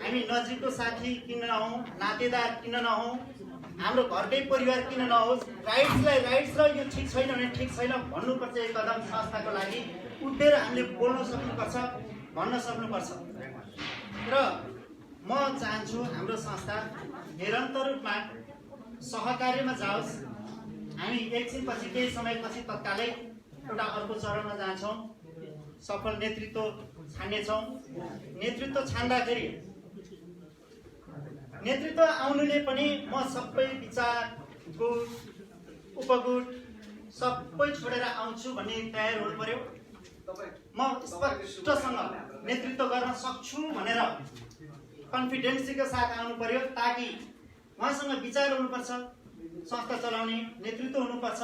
हामी नजिकको साथी किन नहौँ, नातेदार किन नहौँ, हाम्रो घरकै परिवार किन नहोस्, राइट्सलाई राइट्स र यो ठिक छैन भने ठिक छैन भन्नुपर्छ। एक कदम संस्थाको लागि उठेर हामीले बोल्न सक्नुपर्छ, भन्न सक्नुपर्छ। र म चाहन्छु हाम्रो संस्था निरन्तर रूपमा सहकार्यमा जाओस्। हामी एकछिनपछि केही समयपछि तत्कालै एउटा अर्को चरणमा जान्छौँ, सफल नेतृत्व छान्नेछौँ। नेतृत्व छान्दाखेरि नेतृत्व आउनुले पनि म सबै विचार गुण उपगुण सबै छोडेर आउँछु भन्ने तयार हुनु पर्यो। म स्पष्टसँग नेतृत्व गर्न सक्छु भनेर कन्फिडेन्सका साथ आउनु पर्यो, ताकि उहाँसँग विचार हुनुपर्छ, संस्था चलाउने नेतृत्व हुनुपर्छ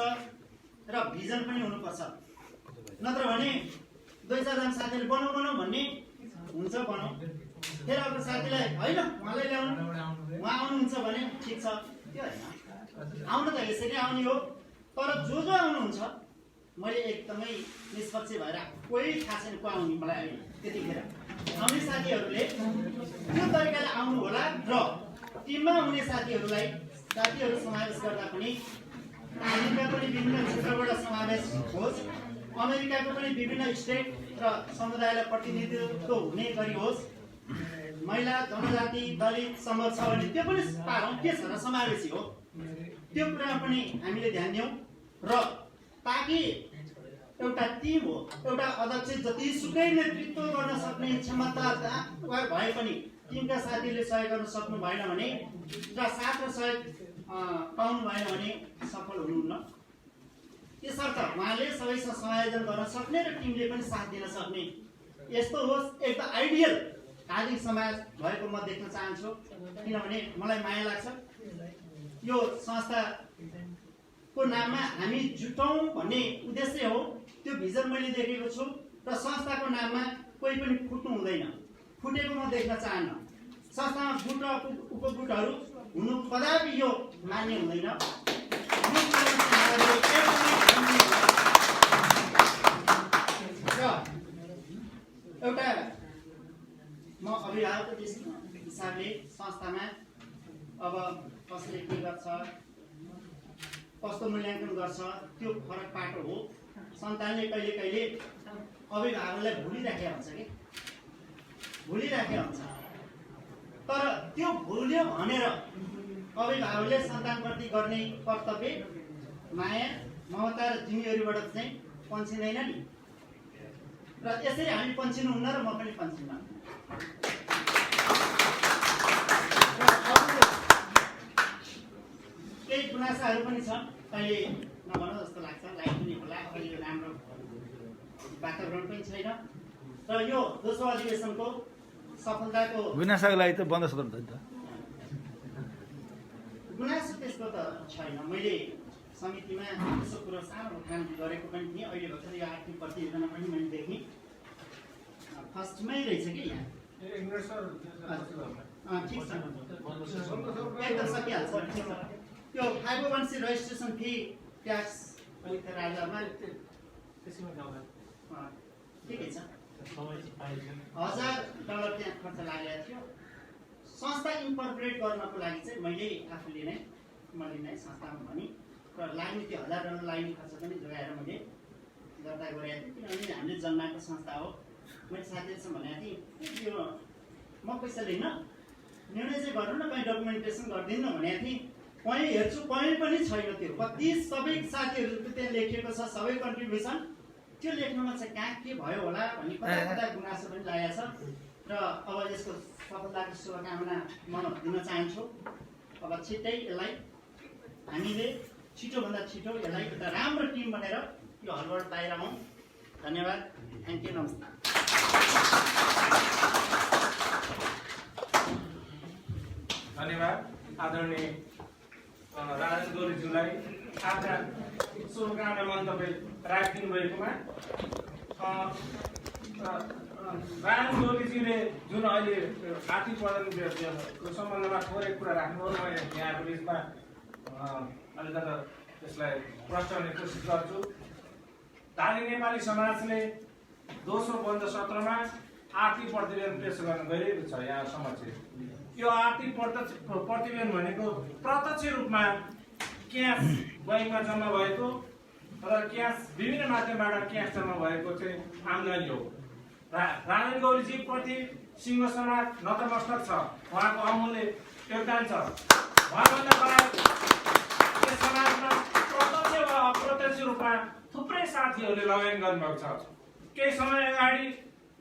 र भिजन पनि हुनुपर्छ। नत्र भने 2-4 जना साथीले बनाऊ भन्ने हुन्छ, बनाऊ, फेरि अर्को साथीलाई होइन उहाँलाई ल्याउनु, उहाँ आउनुहुन्छ भने ठिक छ, त्यो होइन। आउनु त यसरी आउने हो, तर जो आउनुहुन्छ मैले एकदमै निष्पक्ष भएर कोही थाहा छैन को आउने मलाई अहिले। त्यतिखेर आउने साथीहरूले त्यो तरिकाले आउनु होला र टिममा हुने साथीहरू समावेश गर्दा पनि अमेरिका पनि विभिन्न क्षेत्रबाट समावेश होस्, अमेरिकाको पनि विभिन्न स्टेट र समुदायलाई प्रतिनिधित्व हुने गरी होस्, महिला जनजाति दलित सम्भव छ भने त्यो पनि पारौँ, के छ र समावेशी हो, त्यो कुरामा पनि हामीले ध्यान दियौँ र ताकि एउटा टिम हो, एउटा अध्यक्ष जतिसुकै नेतृत्व गर्न सक्ने क्षमता भए पनि टिमका साथीहरूले सहयोग गर्न सक्नु भएन भने र साथ र सहयोग पाउनु भएन भने सफल हुनुहुन्न। त्यसर्थ उहाँले सबैसँग समायोजन गर्न सक्ने र टिमले पनि साथ दिन सक्ने यस्तो होस्, एकदम आइडियल धार्मिक समाज भएको म देख्न चाहन्छु। किनभने मलाई माया लाग्छ यो संस्थाको नाममा हामी जुटौँ भन्ने उद्देश्य हो, त्यो भिजन मैले देखेको छु र संस्थाको नाममा कोही पनि फुट्नु हुँदैन, फुटेको म देख्न चाहन्न। संस्थामा गुट र उपगुटहरू हुनु कदापि यो मान्य हुँदैन। एउटा म अभिभावकको हिसाबले संस्थामा अब कसले के गर्छ, कस्तो मूल्याङ्कन गर्छ त्यो फरक पाटो हो। सन्तानले कहिले कहिले अभिभावकलाई भुलिराखेको हुन्छ कि भुलिराखेको हुन्छ, तर त्यो भुल्यो भनेर अभिभावकले सन्तानप्रति गर्ने कर्तव्य माया ममता र जिम्मेवारीबाट चाहिँ पन्छिँदैन नि। र यसरी हामी पन्छिनु हुन्न र म पनि पन्छिन्न। केही गुनासाहरू पनि छन्, अहिले नभनौँ जस्तो लाग्छ, लाइट पनि होला, अहिले राम्रो वातावरण पनि छैन र यो दोस्रो अधिवेशनको सफलताको गुनासाको लागि त बन्द सत्र नि त। गुनासो त्यस्तो त छैन। मैले समितिमा यसो कुरो सानो उठान गरेको पनि थिएँ। अहिले भर्खर यो आर्थिक प्रतिवेदन पनि मैले देखेँ, फर्स्टमै रहेछ कि यहाँ। ठिक छ, एकदम सकिहाल्छ। ठिक छ, त्यो 501c registration fee tax rajma ठिकै छ, $1000 त्यहाँ खर्च लागेको थियो। संस्था इन्कर्पोरेट गर्नको लागि चाहिँ मैले आफूले नै संस्थामा भने र लाग्ने त्यो $1000 लाग्ने खर्च पनि जोगाएर मैले दर्ता गरेको थिएँ। किनभने हामीले जन्माएको संस्था हो। मैले साथीहरूसँग भनेको थिएँ यो म पैसा लिन, निर्णय चाहिँ गर्नु न, कहीँ डकुमेन्टेसन गरिदिनु भनेको थिएँ। कहीँ हेर्छु कहीँ पनि छैन त्यो। कति सबै साथीहरूको त्यहाँ लेखिएको छ, सबै कन्ट्रिब्युसन, त्यो लेख्नमा चाहिँ कहाँ के भयो होला भन्ने कता कता गुनासो पनि लागेको छ। र अब यसको सफलताको शुभकामना म दिन चाहन्छु। अब छिट्टै यसलाई हामीले छिटोभन्दा छिटो यसलाई एउटा राम्रो टिम बनेर यो हलबाट बाहिर आउँ। धन्यवाद, थ्याङ्क यू, नमस्ते। धन्यवाद आदरणीय राजन गौरीज्यूलाई आफ्ना शुभकामना मन्तव्य राखिदिनु भएकोमा। राजन गौरीज्यूले जुन अहिले आर्थिक प्रदानको सम्बन्धमा थोरै कुरा राख्नुभयो, म यहाँको बिचमा अलिकति त्यसलाई प्रश्न गर्ने कोसिस गर्छु। दार्जिलिङ नेपाली समाजले दोस्रो बन्द सत्रमा आर्थिक प्रतिवेदन पेश गर्न गइरहेको छ यहाँ समक्ष। यो आर्थिक प्रतिवेदन भनेको प्रत्यक्ष रूपमा क्यास बैङ्कमा जम्मा भएको र क्यास विभिन्न माध्यमबाट क्यास जम्मा भएको चाहिँ आम्दानी हो। राजन गौरीजी प्रति सिंह समाज नतमस्तक छ, उहाँको अमूल्य योगदान छ। उहाँभन्दा बाहेक यस समाजमा प्रत्यक्ष वा अप्रत्यक्ष रूपमा थुप्रै साथीहरूले लगानी गर्नुभएको छ। केही समय अगाडि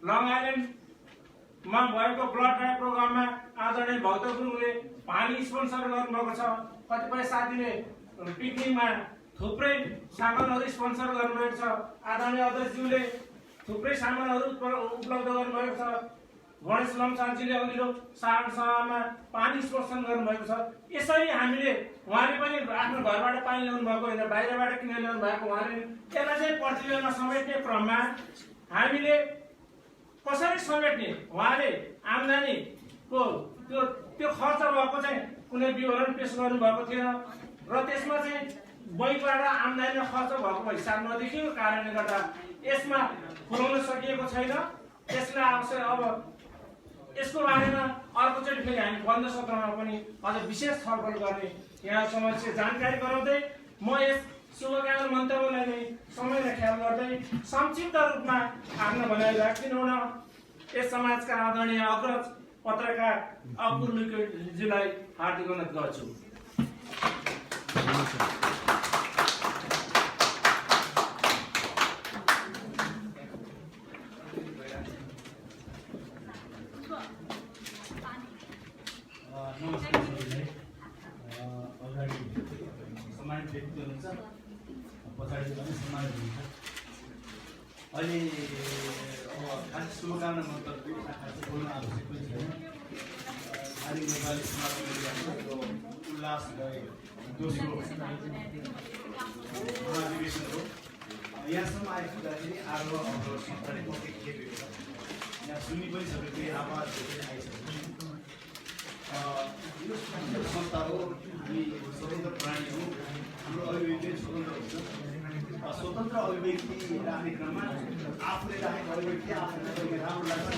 लङ आइल्यान्डमा भएको ब्लड ड्राइभ प्रोग्राममा आदरणीय भक्त गुरुङले पानी स्पोन्सर गर्नुभएको छ। कतिपय साथीले पिकनिकमा थुप्रै सामानहरू स्पोन्सर गर्नुभएको छ। आदरणीय अध्यक्षज्यूले थुप्रै सामानहरू उपलब्ध गर्नुभएको छ। गणेश लम्सालजीले अघिल्लो साधारण सभामा पानी स्पर्शन गर्नुभएको छ। यसरी हामीले उहाँले पनि आफ्नो घरबाट पानी ल्याउनु भएको होइन, बाहिरबाट किनेर ल्याउनु भएको। उहाँले त्यसलाई चाहिँ प्रतियोगितामा समेट्ने क्रममा हामीले कसरी समेट्ने, उहाँले आम्दानीको त्यो खर्च भएको चाहिँ कुनै विवरण पेश गर्नुभएको थिएन र त्यसमा चाहिँ बैङ्कबाट आम्दानीमा खर्च भएको हिसाब नदेखिएको कारणले गर्दा यसमा पुर्याउन सकिएको छैन। यसलाई अवश्य अब यसको बारेमा अर्कोचोटि फेरि हामी बन्द सत्रमा पनि अझ विशेष छलफल गर्ने यहाँ समस्या जानकारी गराउँदै म यस शुभकामना मन्तव्यलाई नै समयलाई ख्याल गर्दै संक्षिप्त रूपमा आफ्नो भनाइ राखिदिनु हुन यस समाजका आदरणीय अग्रज पत्रकार अपुर लुकेज्यूलाई हार्दिक अनुरोध गर्छु। अगाडि सम्मानित व्यक्ति हुनुहुन्छ, पछाडि पनि सम्मानित हुनुहुन्छ। अहिले अब खास शुभकामना मन्तव्य खास बोल्न आवश्यक पनि छैन। खालि नेपाली समाजको उल्लास गएको दोस्रो महाधिवेशन हो। यहाँसम्म आइपुग्दाखेरि आरोह अवरोध संस्थाले कति खेपेको छ, यहाँ सुनि पनि सकेको आवाज आइसकेको छ। यो संस्था हो, हामी स्वतन्त्र प्राणी हौँ, हाम्रो अभिव्यक्ति स्वतन्त्र हुन्छ। स्वतन्त्र अभिव्यक्ति राख्ने क्रममा आफूले राखेको अभिव्यक्ति आफूलाई राम्रो लाग्छ,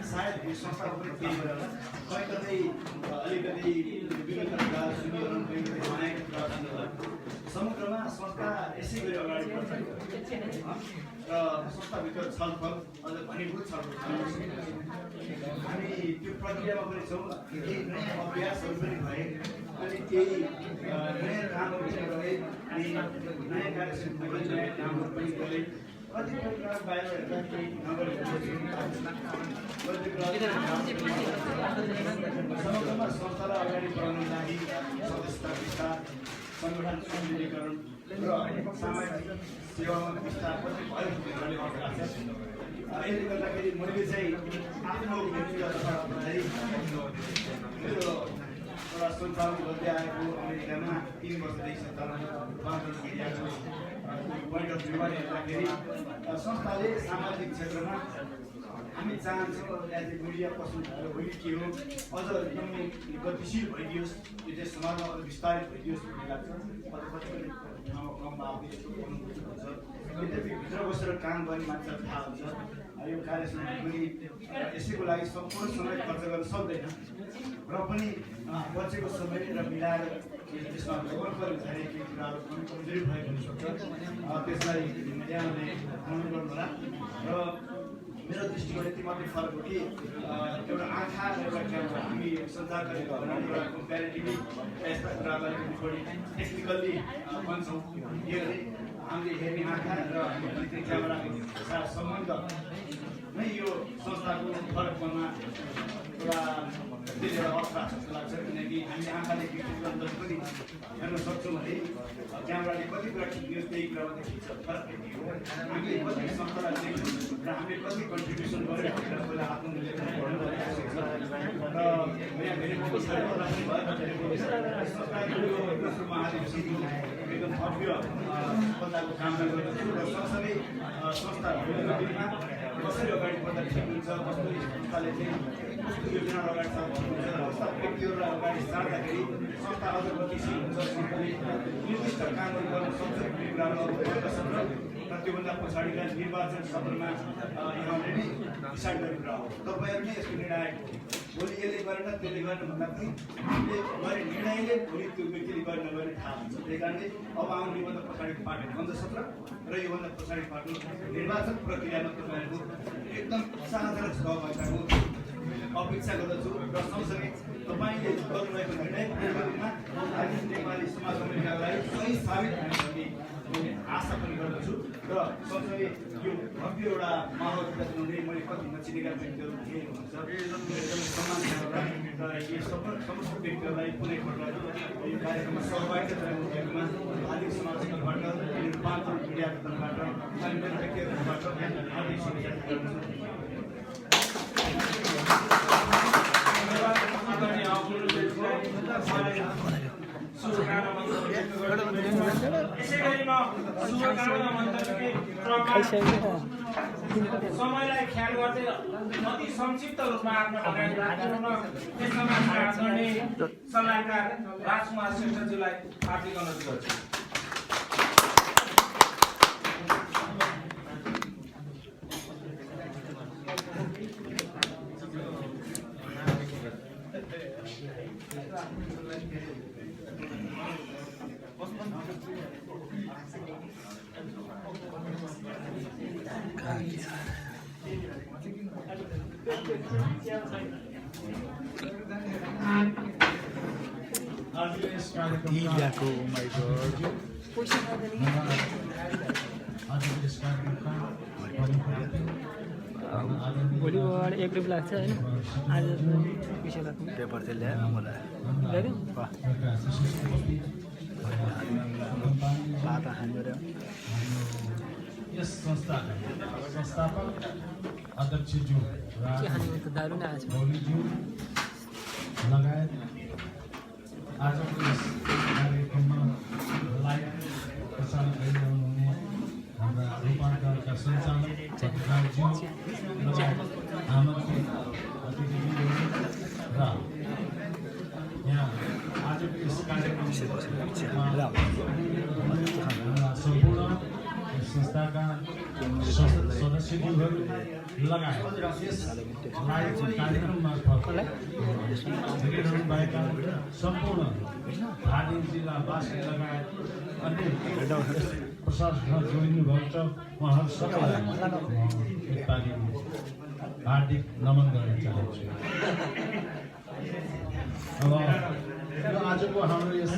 सायद यो संस्थाको पनि केही गरेर कहीँ कतै अलिकति विभिन्न प्रकार सुनिरहनु कहीँ कतै बनाएको प्रदर्शन होला। समग्रमा संस्था यसै गरी अगाडि बढ्छ र संस्थाभित्र छलफल अझ घनीभूत छलफल हामी त्यो प्रक्रियामा पनि छौँ। केही नयाँ अभ्यासहरू पनि भए अनि केही नयाँ कामहरू पनि गरे अनि नयाँ कार्यक्षेत्रमा पनि नयाँ कामहरू पनि गरे। कतिपय कुरा बाहिर हेर्दा केही नगरेको समग्रमा संस्थालाई अगाडि बढाउनको लागि सदस्यता विस्तार, संगठन सुदृढीकरण र सामाजिक सेवामा विस्तार पनि भएको कुराले अर्थ लाग्छ। यसले गर्दाखेरि मैले चाहिँ आफ्नो व्यक्तिगत तर्फबाट मेरो एउटा सञ्चालन गर्दै आएको अमेरिकामा 3 वर्षदेखि सञ्चालन गरिरहेको पोइन्ट अफ भ्यूबाट हेर्दाखेरि संस्थाले सामाजिक क्षेत्रमा हामी चाहन्छौँ एज ए मिडिया पर्सन भोलि के हो अझ एकदम गतिशील भइदियोस्, यो चाहिँ समाजमा अझ विस्तारित भइदियोस् भन्ने लाग्छ। अझ कतिपय ठाउँमा क्रममा आउँदै हुन्छ। यद्यपि भित्र बसेर काम गर्ने मान्छेलाई थाहा हुन्छ यो कार्यक्रम पनि यसैको लागि सम्पूर्ण समय खर्च गर्न सक्दैन र पनि बचेको समय र मिलाएर त्यसमा गौरवकारी हुने केही कुराहरू पनि कमजोरी भएको हुनसक्छ। त्यसलाई यहाँले अनुमोदन गर्नुहोला। र मेरो दृष्टिकोण यति मात्रै फरक हो कि एउटा आँखा र एउटा क्यामेरा हामी सञ्चारकारी एउटा कम्पेरिटिभली यस्ता कुरालाई अलिकति बढी टेक्निकल्ली भन्छौँ। यो हामीले हेर्ने आँखा र हामीले क्यामेराको साथ सम्बन्ध नै यो संस्थाको फरकपनमा एउटा त्यसले एउटा अर्थ जस्तो लाग्छ। किनकि हामी आँखाले जति पनि हेर्न सक्छौँ भने क्यामेराले कति कुरा खिच्नुहोस् त्यही कुरा मात्रै खिच्छ। फरक यति हो हामीले कति संस्थालाई देख्छौँ र हामीले कति कन्ट्रिब्युसन गरेर पहिला आत्मनिर्भर भन्नु आवश्यक छ। र यहाँ धेरै महाधिवेशनको एकदम भव्य सफलताको कामना गर्दछु र सँगसँगै संस्था कसरी अगाडि बढ्दा ठिक हुन्छ, कस्तो संस्थाले चाहिँ कस्तो योजनाहरू अगाडि सार्नुहुन्छ र कस्ता व्यक्तिहरूलाई अगाडि सार्दाखेरि संस्था अझ गतिशील हुन्छ, संस्थाले निर्दिष्ट कामहरू गर्न सक्छ भन्ने कुराहरू अब गर्दछन् र त्योभन्दा पछाडिका निर्वाचन सत्रमा यहाँले नै डिसाइड गर्ने कुरा हो। तपाईँहरू नै यसको निर्णायक हो। भोलि यसले गरेन त्यसले गर्ने भन्दा पनि हामीले गरे निर्णयले भोलि त्यो व्यक्तिले गर्ने नगर्ने थाहा हुन्छ। त्यही कारणले अब आउने योभन्दा पछाडिको पार्टी बन्द सत्र र योभन्दा पछाडि पार्टी निर्वाचन प्रक्रियामा तपाईँहरूको एकदम साधारण सहभागिताको अपेक्षा गर्दछु र सँगसँगै तपाईँले गर्नुभएको निर्णयमा नेपाली समाज अमेरिकालाई सही साबित हुने भन्ने आशा आशा पनि गर्दछु र सँगसँगै यो भव्य एउटा माहौलभित्र हुने मैले कति नचिनेका व्यक्तिहरू थिए हुनुहुन्छ एकदमै सम्मान र यी समस्त व्यक्तिहरूलाई कुनै प्रकार यो कार्यक्रममा सहभागिता जनाउनुमा हार्दिक समाजबाट रूपान्तरण मिडियाको तर्फबाट अनि मेरो व्यक्तिहरूबाट हार्दिक शुभेच्छा गर्दछु। यसै गरी म शुभकामना मन्तव्यकै क्रममा समयलाई ख्याल गर्दै अति संक्षिप्त रूपमा आफ्नो अगाडि राख्न त्यसमा गर्ने सल्लाहकार राजकुमार श्रेष्ठज्यूलाई हार्दिक अनुरोध गर्छु। भोलिबाट 1 रुपियाँ लाग्छ होइन आज पैसा लाग्छ पेपर चाहिँ ल्याएर मलाई पाता खानेर यस संस्थापक अध्यक्षज्यू के खाने त दारु नै आएछ मौलीज्यू लगायत आजको यस कार्यक्रममा लाइभ प्रसारण गरिरहनुहुने हाम्रा रूपान्तरका सञ्चालक पत्रकारज्यू लगायत आमन्त्रित अतिथिज्यूहरू र यहाँ आजको यस कार्यक्रममा सम्पूर्ण संस्थाका सदस्यज्यूहरू लगायत यस लाइभ कार्यक्रम मार्फत हेरिरहनुभएका सम्पूर्ण धादिङ जिल्लावासी लगायत अन्य प्रशासनमा जोडिनुभएको छ उहाँहरू सबैलाई एकपालि हार्दिक नमन गर्न चाहन्छु। अब यो आजको हाम्रो यस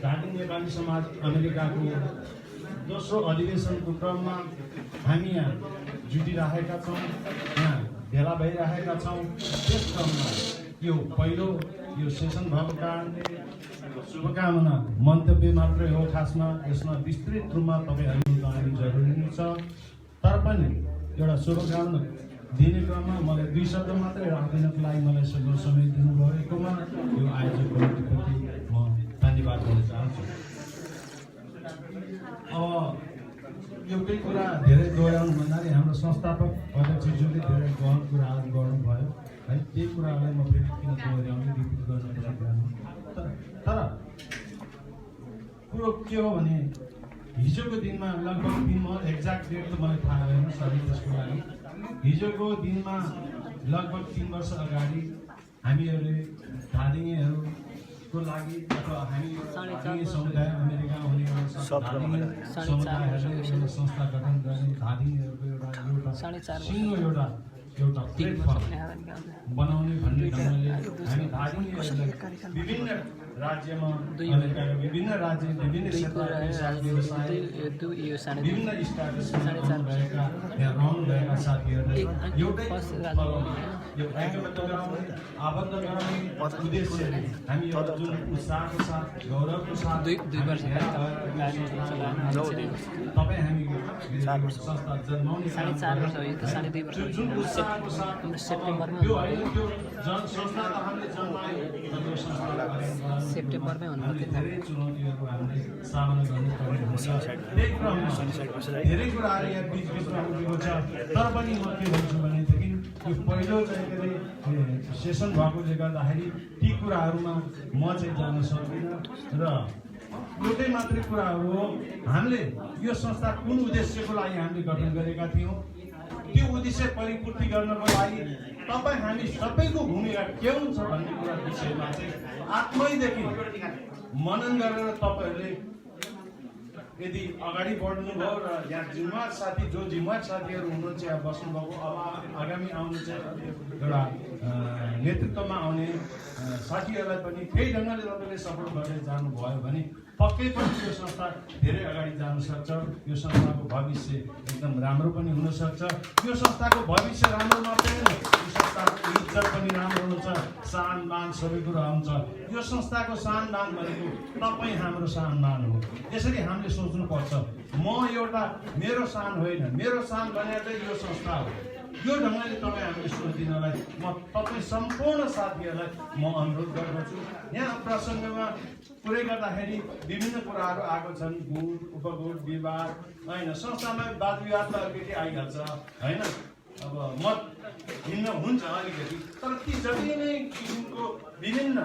धादिङ नेपाली समाज अमेरिकाको दोस्रो अधिवेशनको क्रममा हामी यहाँ जुटिरहेका छौँ, यहाँ भेला भइरहेका छौँ। त्यस क्रममा यो पहिलो यो सेसन भएको कारणले शुभकामना मन्तव्य मात्रै हो, खासमा यसमा विस्तृत रूपमा तपाईँहरू जानु जरुरी नै छ। तर पनि एउटा शुभकामना दिने क्रममा मलाई 2 शब्द मात्रै राखिदिनको लागि मलाई समय दिनुभएकोमा यो आयोजक कमिटीप्रति म धन्यवाद दिन चाहन्छु। अब एउटै कुरा धेरै दोहोऱ्याउनु भन्नाले हाम्रो संस्थापक अध्यक्षज्यूले धेरै गहन कुराहरू गर्नुभयो है, त्यही कुराहरूलाई म फेरि किन दोहोऱ्याउने रिपिट गर्न चाहन्छु। तर कुरो के हो भने हिजोको दिनमा लगभग 3 एक्ज्याक्ट डेट त मलाई थाहा भएन सरी त्यसको लागि, हिजोको दिनमा लगभग 3 वर्ष अगाडि हामीहरूले धादिङेहरूको लागि अथवा हामी समुदाय अमेरिकामा हुने समुदायहरूले संस्था गठन गर्ने धादिङहरूको एउटा सिङ्गो एउटा प्लेटफर्म बनाउने भन्ने ढङ्गले हामी धादिङेहरूलाई विभिन्न राज्यमा अमेरिकाका विभिन्न राज्य विभिन्न क्षेत्रका साथीहरू विभिन्न स्टाटसमा भएका यहाँ रहनुभएका साथीहरूले एउटै यो एकबद्ध गराउने आबद्ध गराउने उद्देश्यले हामी यो जुन उत्साहको साथ गौरवको साथ 2 वर्ष तपाईँ हामी संस्था जन्माउने 4.5 वर्ष हो, यो त 2.5 वर्ष जुन उत्साहको साथ सेप्टेम्बरमा यो होइन त्यो जन संस्था त हामीले जन्मायो यो संस्थालाई सेप्टेम्बरमै हुनुपर्थ्यो। धेरै चुनौतीहरू हामीले सामना गर्नुपर्ने हुन्छ। त्यही क्रममा धेरै कुराहरू यहाँ बिचमा उठेको छ। तर पनि म के भन्छु भनेदेखि यो पहिलो चाहिँ के अरे सेसन भएकोले गर्दाखेरि ती कुराहरूमा म चाहिँ जान सक्दिनँ र एउटै मात्रै कुराहरू हो, हामीले यो संस्था कुन उद्देश्यको लागि हामीले गठन गरेका थियौँ, त्यो उद्देश्य परिपूर्ति गर्नको लागि तपाईँ हामी सबैको भूमिका के हुन्छ भन्ने कुरा विषयमा चाहिँ आत्मैदेखि मनन गरेर तपाईँहरूले यदि अगाडि बढ्नुभयो र यहाँ जिम्मेवार साथी जो जिम्मेवार साथीहरू हुनुहुन्छ यहाँ बस्नुभएको, अब आगामी आउने चाहिँ एउटा नेतृत्वमा आउने साथीहरूलाई पनि त्यही ढङ्गले तपाईँले सपोर्ट गर्दै जानुभयो भने पक्कै पनि यो संस्था धेरै अगाडि जान सक्छ। यो संस्थाको भविष्य एकदम राम्रो पनि हुनसक्छ। यो संस्थाको भविष्य राम्रो मात्रै होइन, यो संस्थाको इज्जत पनि राम्रो हुन्छ, सान मान सबै कुरा हुन्छ। यो संस्थाको सान मान भनेको तपाईँ हाम्रो सान मान हो। यसरी हामीले सोच्नुपर्छ, म एउटा मेरो सान होइन, मेरो सान भनेर चाहिँ यो संस्था हो। यो ढङ्गले तपाईँ हामीले सोचिदिनलाई म तपाईँ सम्पूर्ण साथीहरूलाई म अनुरोध गर्दछु। यहाँ प्रसङ्गमा कुरै गर्दाखेरि विभिन्न कुराहरू आएको छन्, गुण उपगुण विवाद होइन, संस्थामा वाद विवाद त अलिकति आइहाल्छ होइन, अब मत भिन्न हुन्छ अलिकति, तर ती जति नै किसिमको विभिन्न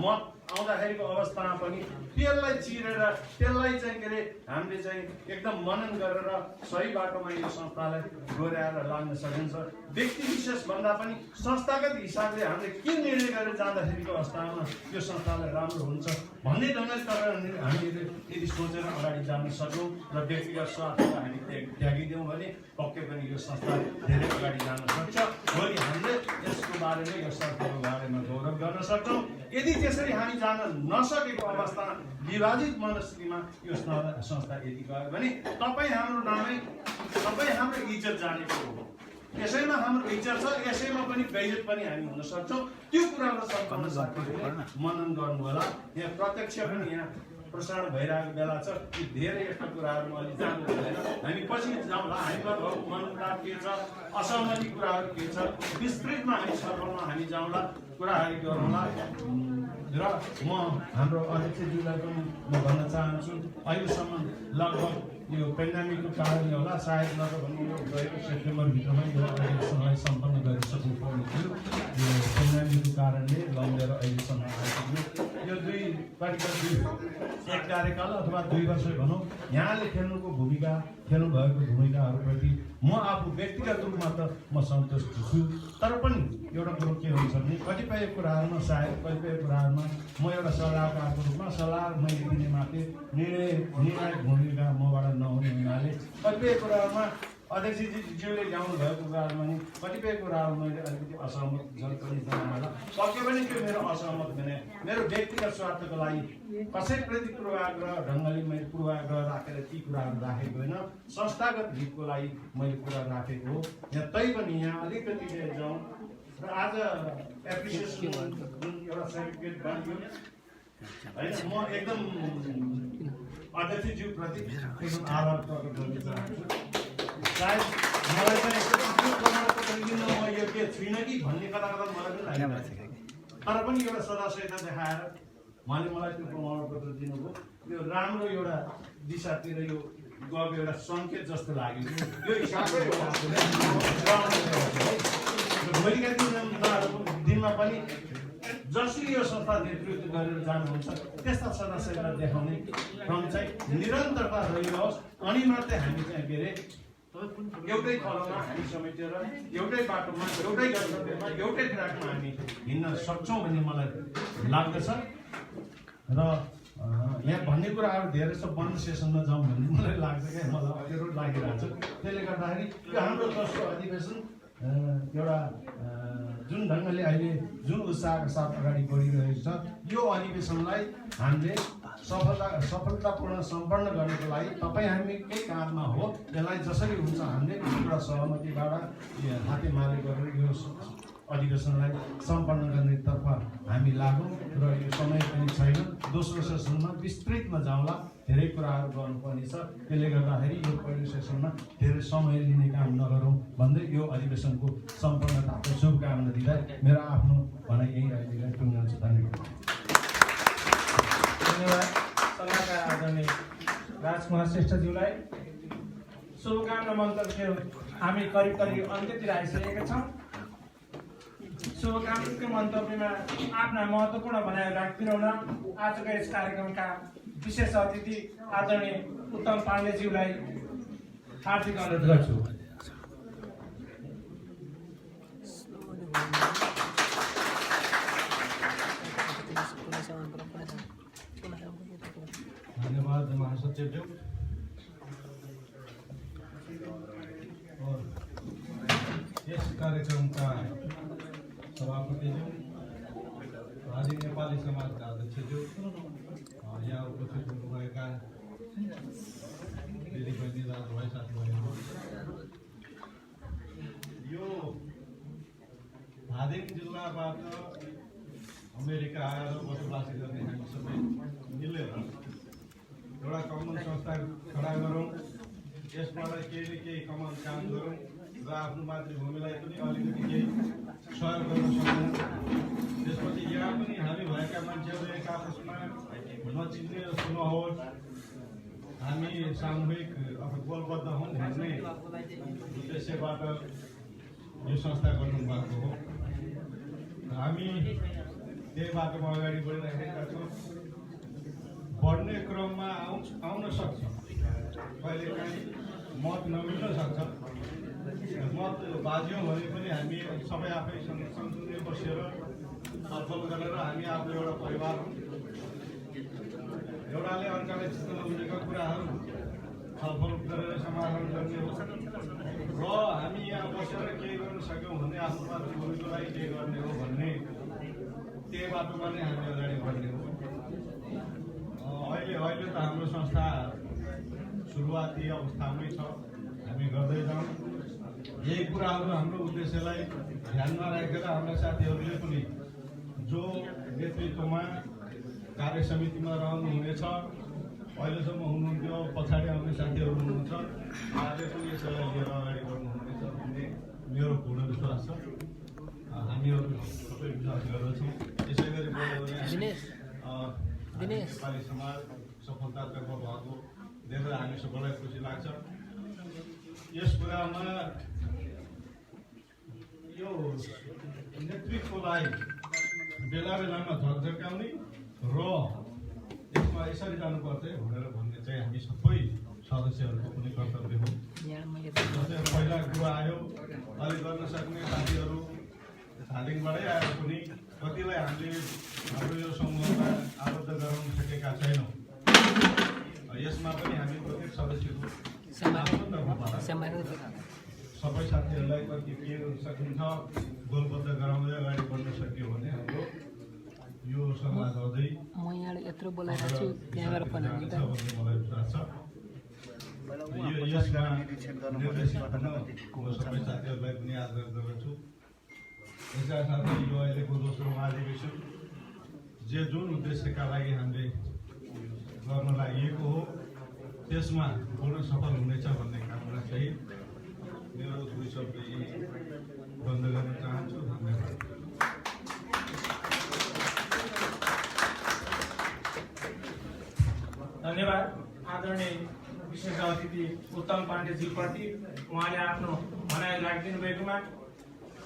मत आउँदाखेरिको अवस्थामा पनि त्यसलाई चिरेर त्यसलाई चाहिँ के अरे हामीले चाहिँ एकदम मनन गरेर सही बाटोमा यो संस्थालाई डोर्याएर लान सकिन्छ। व्यक्ति विशेष भन्दा पनि संस्थागत हिसाबले हामीले के निर्णय गरेर जाँदाखेरिको अवस्थामा यो संस्थालाई राम्रो हुन्छ भन्ने ढङ्गले तपाईँ हामीले यदि सोचेर अगाडि जान सक्यौँ र व्यक्तिगत स्वार्थलाई हामी त्यागिदियौँ भने पक्कै पनि यो संस्था धेरै अगाडि जान सक्छ। भोलि हामीले यसको बारेमा यो संस्थाको बारेमा गौरव गर्न सक्छौँ। यदि त्यसरी हामी जान नसकेको अवस्था विभाजित मनस्थितिमा यो संस्था यदि गयो भने तपाईँ हाम्रो नामै तपाईँ हाम्रो इज्जत जानेको हो। यसैमा हाम्रो इज्जत छ, यसैमा पनि बेइज्जत पनि हामी हुन सक्छौँ। त्यो कुरालाई सम्पन्न साथीहरूले मनन गर्नु होला। यहाँ प्रत्यक्ष पनि यहाँ प्रसारण भइरहेको बेला छ, ती धेरै यस्ता कुराहरूमा अलि जानु हुँदैन। हामी पछि जाउँला, हामीमा भएको मनमुटाव के छ, असहमति कुराहरू के छ, विस्तृतमा हामी छलफलमा हामी जाउँला, कुराहरू गरौँला। र म हाम्रो अध्यक्षज्यूलाई पनि म भन्न चाहन्छु, अहिलेसम्म लगभग यो पेन्डेमिकको कारणले होला, सायद नत्र भने यो गएको सेप्टेम्बरभित्रमै यो अधिवेशनलाई सम्पन्न गरिसक्नु पर्ने थियो। यो पेन्डेमिकको कारणले लम्बेर अहिलेसम्म आइपुग्यो। यो एक कार्यकाल अथवा 2 वर्ष भनौँ, यहाँले खेल्नुभएको भूमिकाहरूप्रति म आफू व्यक्तिगत रूपमा त म सन्तुष्ट छु। तर पनि एउटा कुरो के हुन्छ भने कतिपय कुराहरूमा सायद कतिपय कुराहरूमा म एउटा सल्लाहकारको रूपमा सल्लाह मैले दिने माथि निर्णायक भूमिका मबाट नहुने हुनाले कतिपय कुराहरूमा अध्यक्षज्यूले ल्याउनु भएको कुराहरूमा नि कतिपय कुराहरू मैले अलिकति असहमत पनि जनाउँला। पक्कै पनि त्यो मेरो असहमत भने मेरो व्यक्तिगत स्वार्थको लागि कसैप्रति पूर्वाग्रह ढङ्गले मैले पूर्वाग्रह राखेर ती कुराहरू राखेको होइन, संस्थागत हितको लागि मैले कुरा राखेको हो। यहाँ तैपनि यहाँ अलिकति जाउँ र आज एप्रिसिएसन जुन एउटा सर्टिफिकेट बन्यो होइन, म एकदम अध्यक्षज्यूप्रति एकदम आभार प्रकट गर्न चाहन्छु। सायद मलाई चाहिँ प्रमाणपत्र दिन म योग्य छुइनँ कि भन्ने कता मलाई पनि लाग्यो, तर पनि एउटा सदस्यता देखाएर उहाँले मलाई त्यो प्रमाणपत्र दिनुभयो। यो राम्रो एउटा दिशातिर यो गएको एउटा सङ्केत जस्तो लाग्यो। यो हिसाबले भोलिका दिनमा पनि जसले यो संस्था नेतृत्व गरेर जानुहुन्छ त्यस्ता सदस्यलाई देखाउने क्रम चाहिँ निरन्तरता रहिरहोस्। अनि मात्रै हामी चाहिँ के अरे एउटै तलमा हामी समेटेर एउटै बाटोमा एउटै गन्तव्यमा एउटै ट्र्याकमा हामी हिँड्न सक्छौँ भन्ने मलाई लाग्दछ। र यहाँ भन्ने कुराहरू धेरै छ, बन्द सेसनमा जाउँ भन्ने मलाई लाग्छ क्या, मलाई अप्ठ्यारो लागिरहेको छ। त्यसले गर्दाखेरि यो हाम्रो दोस्रो अधिवेशन एउटा जुन ढङ्गले अहिले जुन उत्साहका साथ अगाडि बढिरहेको छ, यो अधिवेशनलाई हामीले सफलतापूर्ण सम्पन्न गर्नको लागि तपाईँ हामीकै काममा हो। यसलाई जसरी हुन्छ हामीले एउटा सहमतिबाट हातेमाले गरेर यो अधिवेशनलाई सम्पन्न गर्नेतर्फ हामी लागौँ। र यो समय पनि छैन, दोस्रो सेसनमा विस्तृतमा जाउँला, धेरै कुराहरू गर्नुपर्ने छ। त्यसले गर्दाखेरि यो पहिलो सेसनमा धेरै समय लिने काम नगरौँ भन्दै यो अधिवेशनको सम्पन्नताको शुभकामना दिँदा मेरो आफ्नो भनाइ यही अहिले टुङ्गाउँछु। धन्यवाद। धन्यवाद सल्लाहकार आदरणीय राजकुमार श्रेष्ठज्यूलाई। शुभकामना मन्तव्य हामी करिब अन्त्यतिर आइसकेका छौँ। शुभकामनाको मन्तव्यमा आफ्ना महत्त्वपूर्ण भनाइ राखिदिनु हुन आजको यस कार्यक्रमका विशेष अतिथि आदरणीय उत्तम पाण्डेज्यूलाई हार्दिक अनुरोध गर्छु। धन्यवाद महासचिवज्यू। और यस कार्यक्रमका सभापतिज्यू, आदि नेपाली समाजका अध्यक्षज्यू, यहाँ उपस्थित हुनुभएका यहाँबाट अमेरिका आएर बसोबासी गर्ने हामी सबै मिलेर एउटा कमन संस्था खडा गरौँ, यसबाट केही न केही कमन काम गरौँ र आफ्नो मातृभूमिलाई पनि अलिकति केही सहयोग गर्न सक्छौँ। त्यसपछि यहाँ पनि हामी भएका मान्छेहरू एक आपसमा नचिन्ने जस्तो नहोस्, हामी सामूहिक बलबद्ध हौँ भन्ने उद्देश्यबाट यो संस्था गर्नुभएको हो। हामी त्यही बाटोमा अगाडि बढिरहेका छौँ। बढ्ने क्रममा आउन सक्छ, कहिलेकाहीँ मत नमिल्न सक्छ। मत बाज्यौँ भने पनि हामी सबै आफै सँगसँगै बसेर छलफल गरेर हामी आफ्नो एउटा परिवार हौँ। एउटाले अर्कालाई चित्त नबुझेका कुराहरू छलफल गरेर समाधान गर्ने हो र हामी यहाँ बसेर केही गर्न सक्यौँ भने आफ्नो मातृभूमिको लागि के गर्ने हो भन्ने त्यही बाटोमा नै हामी अगाडि बढ्ने हो। अहिले त हाम्रो संस्था सुरुवाती अवस्थामै छ, हामी गर्दै जाउँ। यही कुराहरू हाम्रो उद्देश्यलाई ध्यानमा राखेर हाम्रा साथीहरूले पनि जो नेतृत्वमा कार्य समितिमा रहनुहुनेछ, अहिलेसम्म हुनुहुन्थ्यो, पछाडि आउने साथीहरू हुनुहुन्छ, उहाँले पनि यसैलाई लिएर अगाडि बढ्नुहुनेछ भन्ने मेरो पूर्ण विश्वास छ। हामीहरू सबै विश्वास गर्दछौँ। यसै गरी बोल्यो भने नेपाली समाज सफलतातर्फ भएको देखेर हामी सबैलाई खुसी लाग्छ। यस कुरामा यो नेतृत्वलाई बेला बेलामा झकझकाउने र यसमा यसरी जानुपर्छ भनेर भन्ने चाहिँ हामी सबै सदस्यहरूको पनि कर्तव्य हो। जस्तै पहिला कुरो आयो, अलिक गर्न सक्ने साथीहरू धादिङबाटै आएर पनि कतिलाई हामीले हाम्रो यो समूहमा आबद्ध गराउन सकेका छैनौँ। यसमा पनि हामी प्रत्येक सदस्यको सबै साथीहरूलाई कति के सकिन्छ गोलबद्ध गराउँदै अगाडि बढ्न सक्यो भने हाम्रो यो समाज अझै म यत्रो बोलाइरहेको छु त्यहाँबाट पनि भन्ने मलाई विश्वास छ। यसमा निर्देशित हुन म सबै साथीहरूलाई पनि आग्रह गर्दछु। यसका साथै यो अहिलेको दोस्रो महाधिवेशन जुन उद्देश्यका लागि हामीले गर्न लागि हो त्यसमा पूर्ण सफल हुनेछ भन्ने कामना सहित मेरो दुई शब्द बन्द गर्न चाहन्छु। धन्यवाद। धन्यवाद आदरणीय विशेष अतिथि उत्तम पाण्डेज्यूप्रति उहाँले आफ्नो भनाइ राखिदिनु भएकोमा।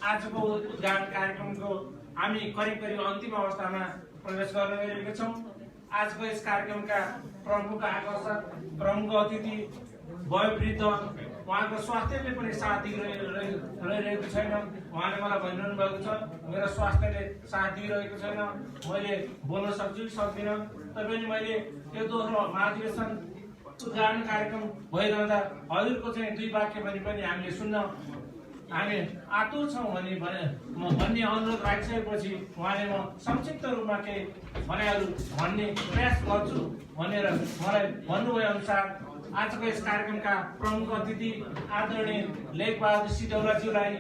आजको उद्घाटन कार्यक्रमको हामी करिब अन्तिम अवस्थामा प्रवेश गर्न गइरहेका छौँ। आजको यस कार्यक्रमका प्रमुख आकर्षक प्रमुख अतिथि वयोवृद्ध, उहाँको स्वास्थ्यले पनि साथ दिइरहेको छैन। उहाँले मलाई भनिरहनु भएको छ मेरो स्वास्थ्यले साथ दिइरहेको छैन, मैले बोल्न सक्छु कि सक्दिनँ। तैपनि मैले यो दोस्रो महाधिवेशन उद्घाटन कार्यक्रम भइरहँदा हजुरको चाहिँ दुई वाक्य भने पनि हामीले सुन्न हामी आतुर छौँ भन्ने अनुरोध राखिसकेपछि उहाँले म संक्षिप्त रूपमा केही भनाइहरू भन्ने प्रयास गर्छु भनेर मलाई भन्नुभयो अनुसार आजको यस कार्यक्रमका प्रमुख अतिथि आदरणीय लेखबहादुर सिटौलाज्यूलाई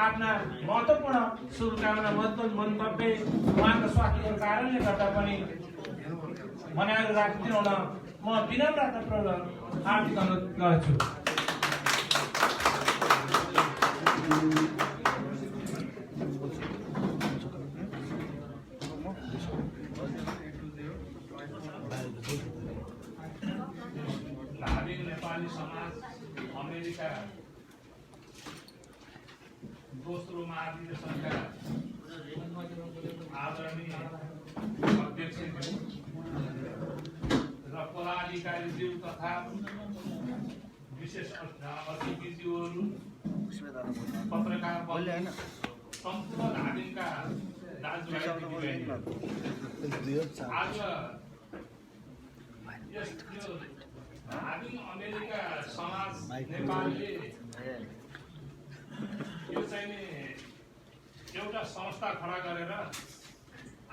आफ्ना महत्त्वपूर्ण शुभकामना मन्तव्य उहाँको स्वास्थ्यको कारणले गर्दा पनि भनाइहरू राखिदिनु हुन म विनम्रतापूर्वक हार्दिक अनुरोध गर्छु। धादिङ नेपाली समाज अमेरिका दोस्रो महाधिवेशनका आदरणीय अध्यक्षज्यू र पदाधिकारीज्यू तथा विशेष अतिथिज्यूहरू, पत्रकार सम्पूर्ण धादिङका दाजुभाइ दिदीबहिनी, आज यस धादिङ अमेरिका समाज नेपालले यो चाहिँ नि एउटा संस्था खडा गरेर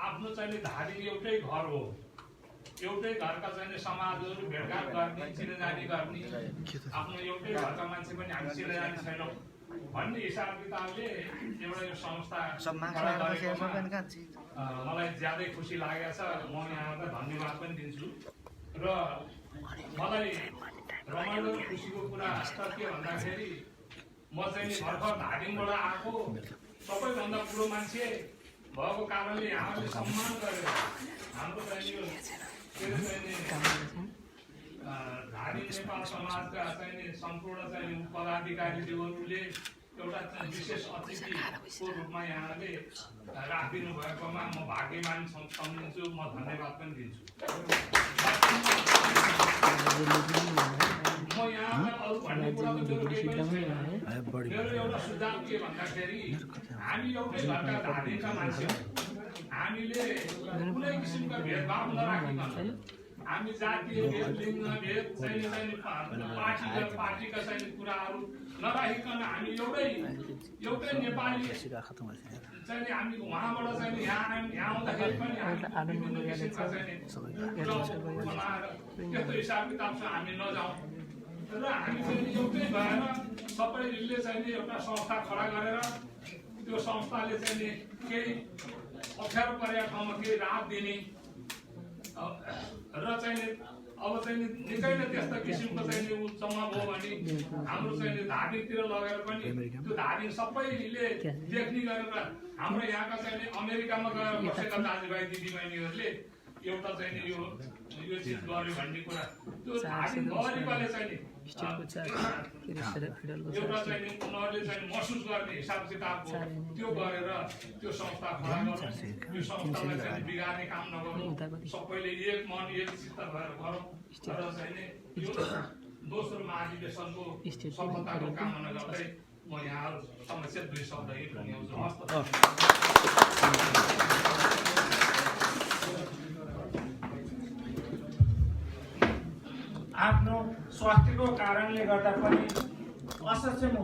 आफ्नो चाहिँ धादिङ एउटै घर हो, एउटै घरका चाहिँ समाजहरू भेटघाट गर्ने, चिनाजानी गर्ने, आफ्नो एउटै घरका मान्छे पनि हामी चिनाजानी छैनौँ भन्ने हिसाब किताबले एउटा यो संस्था खडा गरेकोमा मलाई ज्यादै खुसी लागेको छ। म यहाँलाई धन्यवाद पनि दिन्छु। र मलाई रमाइलो खुसीको कुरा त के भन्दाखेरि म चाहिँ नि भर्खर धादिङबाट आएको सबैभन्दा ठुलो मान्छे भएको कारणले यहाँले सम्मान गरेर हाम्रो चाहिँ यो धादिङ नेपाल समाजका चाहिँ नि सम्पूर्ण चाहिँ पदाधिकारीज्यूहरूले एउटा विशेष अतिथिको रूपमा यहाँले राखिदिनु भएकोमा म भाग्यमान सम्झिन्छु। म धन्यवाद पनि दिन्छु। म यहाँलाई अरू भन्ने कुरा त मेरो केही पनि छैन। मेरो एउटा सुझाव के भन्दाखेरि हामी एउटै घरका धादिङका मान्छे हौँ। हामीले कुनै किसिमका भेदभाव नराखिकन हामी जातीय भेद लिङ्ग भेद चाहिँ पार्टीका चाहिँ कुराहरू नराखिकन हामी एउटै नेपाली चाहिँ हामी उहाँबाट चाहिँ यहाँ आउँदाखेरि पनि हामी विभिन्न किसिमका चाहिँ बनाएर त्यस्तो हिसाब किताबसँग हामी नजाउँ र हामी चाहिँ एउटै भएर सबैले चाहिँ एउटा संस्था खडा गरेर त्यो संस्थाले चाहिँ केही अप्ठ्यारो परेका ठाउँमा केही राहत दिने र चाहिँ अब चाहिँ निकै नै त्यस्ता किसिमको चाहिँ जम्मा भयो भने हाम्रो चाहिँ धादिङतिर लगेर पनि त्यो धादिङ सबैले देख्ने गरेर हाम्रो यहाँका चाहिँ अमेरिकामा गएर बसेका दाजुभाइ दिदीबहिनीहरूले एउटा चाहिँ यो चिज गर्यो भन्ने कुरा त्यो धादिङ गरिबले चाहिँ एउटा चाहिँ उनीहरूले चाहिँ महसुस गर्ने हिसाब किताबको त्यो गरेर त्यो संस्था खडा गरौँ। यो संस्थालाई चाहिँ बिगार्ने काम नगरौँ। सबैले एक मन एक चित्त भएर गरौँ र चाहिँ यो दोस्रो महाधिवेशनको सफलताको कामना गर्दै म यहाँ समस्या 2 शब्द टुङ्ग्याउँछु। हस्त आफ्नो स्वास्थ्यको कारणले गर्दा पनि असक्षम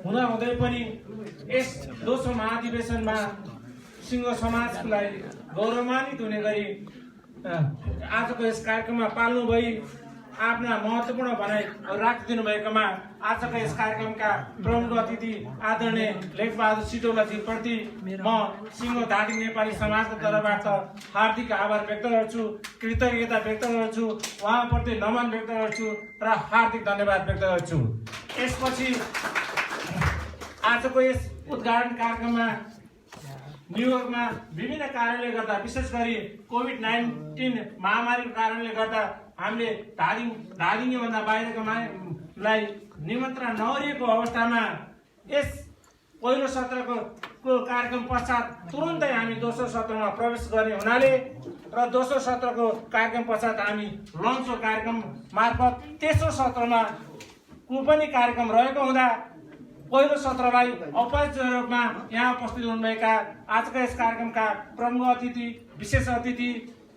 हुँदै पनि यस दोस्रो महाधिवेशनमा सिङ्गो समाजलाई गौरवान्वित हुने गरी आजको यस कार्यक्रममा पाल्नु भई आफ्ना महत्त्वपूर्ण भनाइ राखिदिनु भएकोमा आजको यस कार्यक्रमका प्रमुख अतिथि आदरणीय लेखबहादुर सिटौलाजी प्रति म सिङ्गो धादिङ नेपाली समाजको तर्फबाट हार्दिक आभार व्यक्त गर्छु, कृतज्ञता व्यक्त गर्छु, उहाँप्रति नमन व्यक्त गर्छु र हार्दिक धन्यवाद व्यक्त गर्छु। यसपछि आजको यस उद्घाटन कार्यक्रममा न्युयोर्कमा विभिन्न कारणले गर्दा विशेष गरी कोभिड-19 महामारीको कारणले गर्दा हामीले धादिङभन्दा बाहिरको लाई निमन्त्रण नगरिएको अवस्थामा यस पहिलो सत्रको कार्यक्रम पश्चात तुरुन्तै हामी दोस्रो सत्रमा प्रवेश गर्ने हुनाले र दोस्रो सत्रको कार्यक्रम पश्चात हामी लन्चको कार्यक्रम मार्फत तेस्रो सत्रमा पनि कार्यक्रम रहेको हुँदा पहिलो सत्रलाई औपचारिक रूपमा यहाँ उपस्थित हुनुभएका आजका यस कार्यक्रमका प्रमुख अतिथि, विशेष अतिथि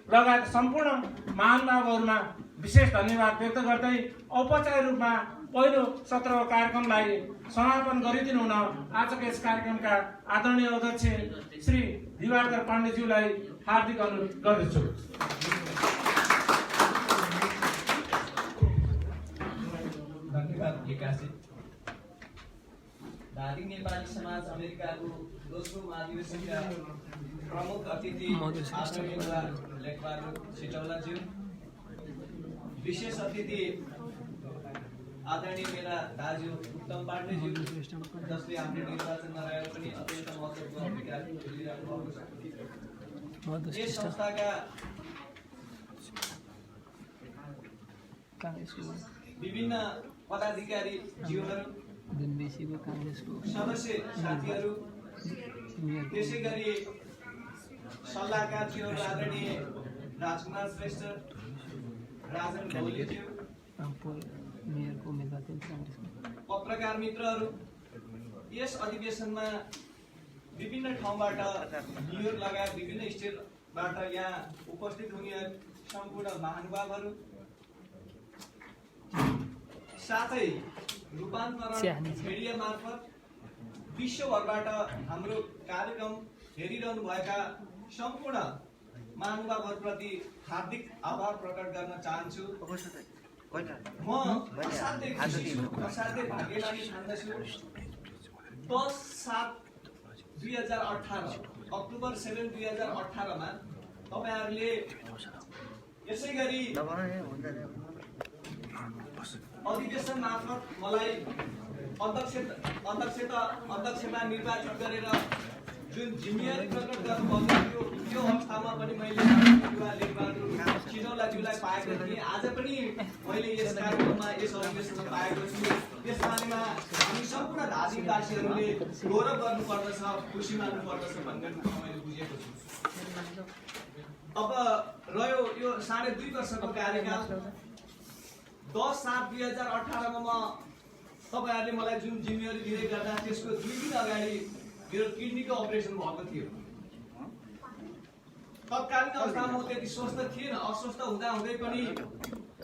लगायत सम्पूर्ण महानुभावहरूमा विशेष धन्यवाद व्यक्त गर्दै औपचारिक रूपमा पहिलो सत्रको कार्यक्रमलाई समापन गरिदिनु हुन आजको यस कार्यक्रमका आदरणीय अध्यक्ष श्री दिवाकर पाण्डेज्यूलाई हार्दिक अनुरोध गर्दछु। धन्यवाद विकासजी। धादिङ नेपाली समाज अमेरिकाको दोस्रो महाधिवेशनका प्रमुख अतिथि आदरणीय लेखबहादुर सिटौलाज्यू, विशेष अतिथि आदरणीय मेरा दाजु उत्तम पाण्डेज्यू, जसले हाम्रो निर्वाचन नरहेर पनि अत्यन्त महत्त्वपूर्ण भूमिका खेलिरहनु भएको छ। यस संस्थाका विभिन्न पदाधिकारी ज्यूहरू, सदस्य साथीहरू, त्यसै गरी सल्लाहकार ज्यूहरू आदरणीय राजकुमार श्रेष्ठ, राजन भोलेज्यू, पत्रकार मित्रहरू, यस अधिवेशनमा विभिन्न ठाउँबाट न्युयोर्क लगायत विभिन्न स्टेटबाट यहाँ उपस्थित हुने सम्पूर्ण महानुभावहरू, साथै रूपान्तरण मिडिया मार्फत विश्वभरबाट हाम्रो कार्यक्रम हेरिरहनुभएका सम्पूर्ण महानुभावहरूप्रति हार्दिक आभार प्रकट गर्न चाहन्छु। म असाध्यै खुसी छु, असाध्यै भाग्यमानी ठान्दछु। 10/7/2018 अक्टोबर 7 2018 मा तपाईहरुले यसै गरी अधिवेशन मार्फत मलाई अध्यक्षमा निर्वाचित गरेर जुन जिम्मेवारी प्रकट गर्नुभएको थियो त्यो अवस्थामा पनि मैले युवा लेखबहादुर सिनौलाज्यूलाई पाएको थिएँ। आज पनि मैले यस कार्यक्रममा यस अधिवेशनमा पाएको छु। यस बारेमा हामी सम्पूर्ण धादिङवासीहरूले गौरव गर्नुपर्दछ, खुसी मान्नुपर्दछ भन्ने रूपमा मैले बुझेको छु। अब रह्यो यो 2.5 वर्षको कार्यकाल। 10/7/2018 मा तपाईहरुले मलाई जुन जिम्मेवारी दिँदै गर्दा त्यसको 2 दिन अगाडि मेरो किडनीको अपरेसन भएको थियो। तत्कालीन अवस्थामा म त्यति स्वस्थ थिएन। अस्वस्थ हुँदै पनि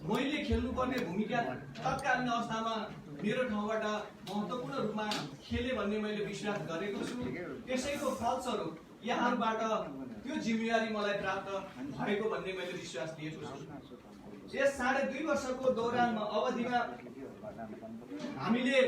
मैले खेल्नुपर्ने भूमिका तत्कालीन अवस्थामा मेरो ठाउँबाट महत्त्वपूर्ण रूपमा खेले भन्ने मैले विश्वास गरेको छु। त्यसैको फलस्वरूप यहाँहरुबाट त्यो जिम्मेवारी मलाई प्राप्त भएको भन्ने मैले विश्वास लिएको छु। यस 2.5 वर्षको दौरानमा अवधिमा हामीले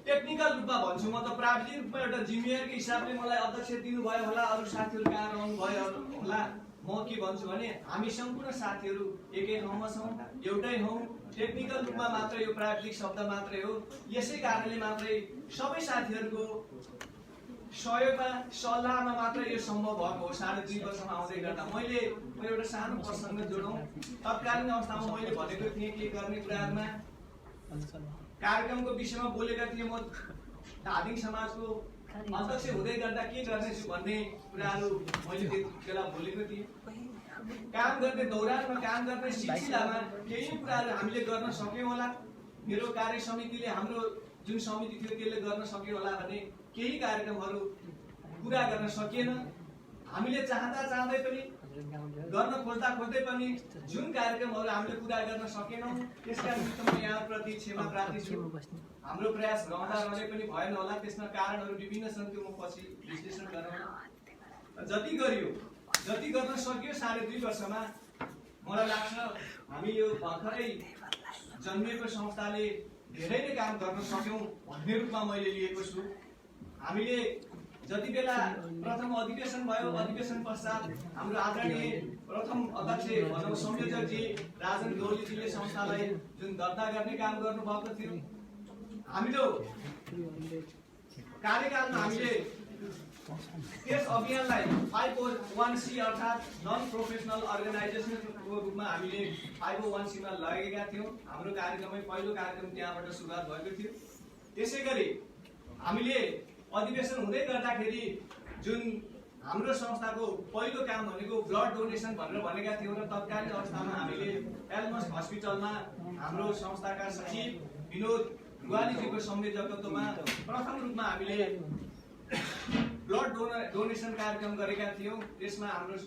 टेक्निकल रूपमा भन्छु, म त प्राविधिक रूपमा एउटा जिम्मेवारीको हिसाबले मलाई अध्यक्ष दिनुभयो होला, अरू साथीहरू कहाँ रहनुभयो होला। म के भन्छु भने हामी सम्पूर्ण साथीहरू एकै ठाउँमा छौँ, एउटै हौँ। टेक्निकल रूपमा मात्र यो प्राविधिक शब्द मात्रै हो। यसै कारणले मात्रै सबै साथीहरूको सहयोगमा सल्लाहमा मात्र यो सम्भव भएको हो। 2.5 वर्षमा आउँदै गर्दा मैले एउटा सानो प्रसङ्ग जोडौँ। तत्कालीन अवस्थामा मैले भनेको थिएँ के गर्ने कुराहरूमा कार्यक्रमको विषयमा बोलेका थिएँ। म धादिङ समाजको अध्यक्ष हुँदै गर्दा के गर्नेछु भन्ने कुराहरू मैले त्यति बेला बोलेको थिएँ। काम गर्ने दौरानमा, काम गर्ने सिलसिलामा केही कुराहरू हामीले गर्न सक्यौँ होला। मेरो कार्य समितिले, हाम्रो जुन समिति थियो त्यसले गर्न सक्यो होला भने केही कार्यक्रमहरू पुरा गर्न सकिएन। हामीले चाहँदै पनि गर्न खोज्दै पनि जुन कार्यक्रमहरू हामीले पुरा गर्न सकेनौँ त्यसका निमित्त म यहाँप्रति क्षमा प्रार्थी छु। हाम्रो प्रयास रहँदै पनि भएन होला। त्यसमा कारणहरू विभिन्न छन्, त्यो म पछि विश्लेषण गरौँला। जति गरियो, जति गर्न सकियो 2.5 वर्षमा मलाई लाग्छ हामी यो भर्खरै जन्मिएको संस्थाले धेरै नै काम गर्न सक्यौँ भन्ने रूपमा मैले लिएको छु। हामीले जति बेला प्रथम अधिवेशन भयो, अधिवेशन पश्चात हाम्रो आदरणीय प्रथम अध्यक्ष भनौँ संयोजकजी राजन गौलीजीले संस्थालाई जुन दर्ता गर्ने काम गर्नुभएको थियो, हामीले कार्यकालमा हामीले त्यस अभियानलाई 501C अर्थात् नन प्रोफेसनल अर्गनाइजेसनको रूपमा हामीले 501C मा लगेका थियौँ। हाम्रो कार्यक्रममै पहिलो कार्यक्रम त्यहाँबाट सुरुवात भएको थियो। त्यसै गरी हामीले अधिवेशन हुँदै गर्दाखेरि जुन हाम्रो संस्थाको पहिलो काम भनेको ब्लड डोनेसन भनेर भनेका थियौँ र तत्कालीन अवस्थामा हामीले एल्मस हस्पिटलमा हाम्रो संस्थाका सचिव विनोद गुवालीजीको संयोजकत्वमा प्रथम रूपमा हामीले ब्लड डोनेसन कार्यक्रम गरेका थियौँ। त्यसमा हाम्रो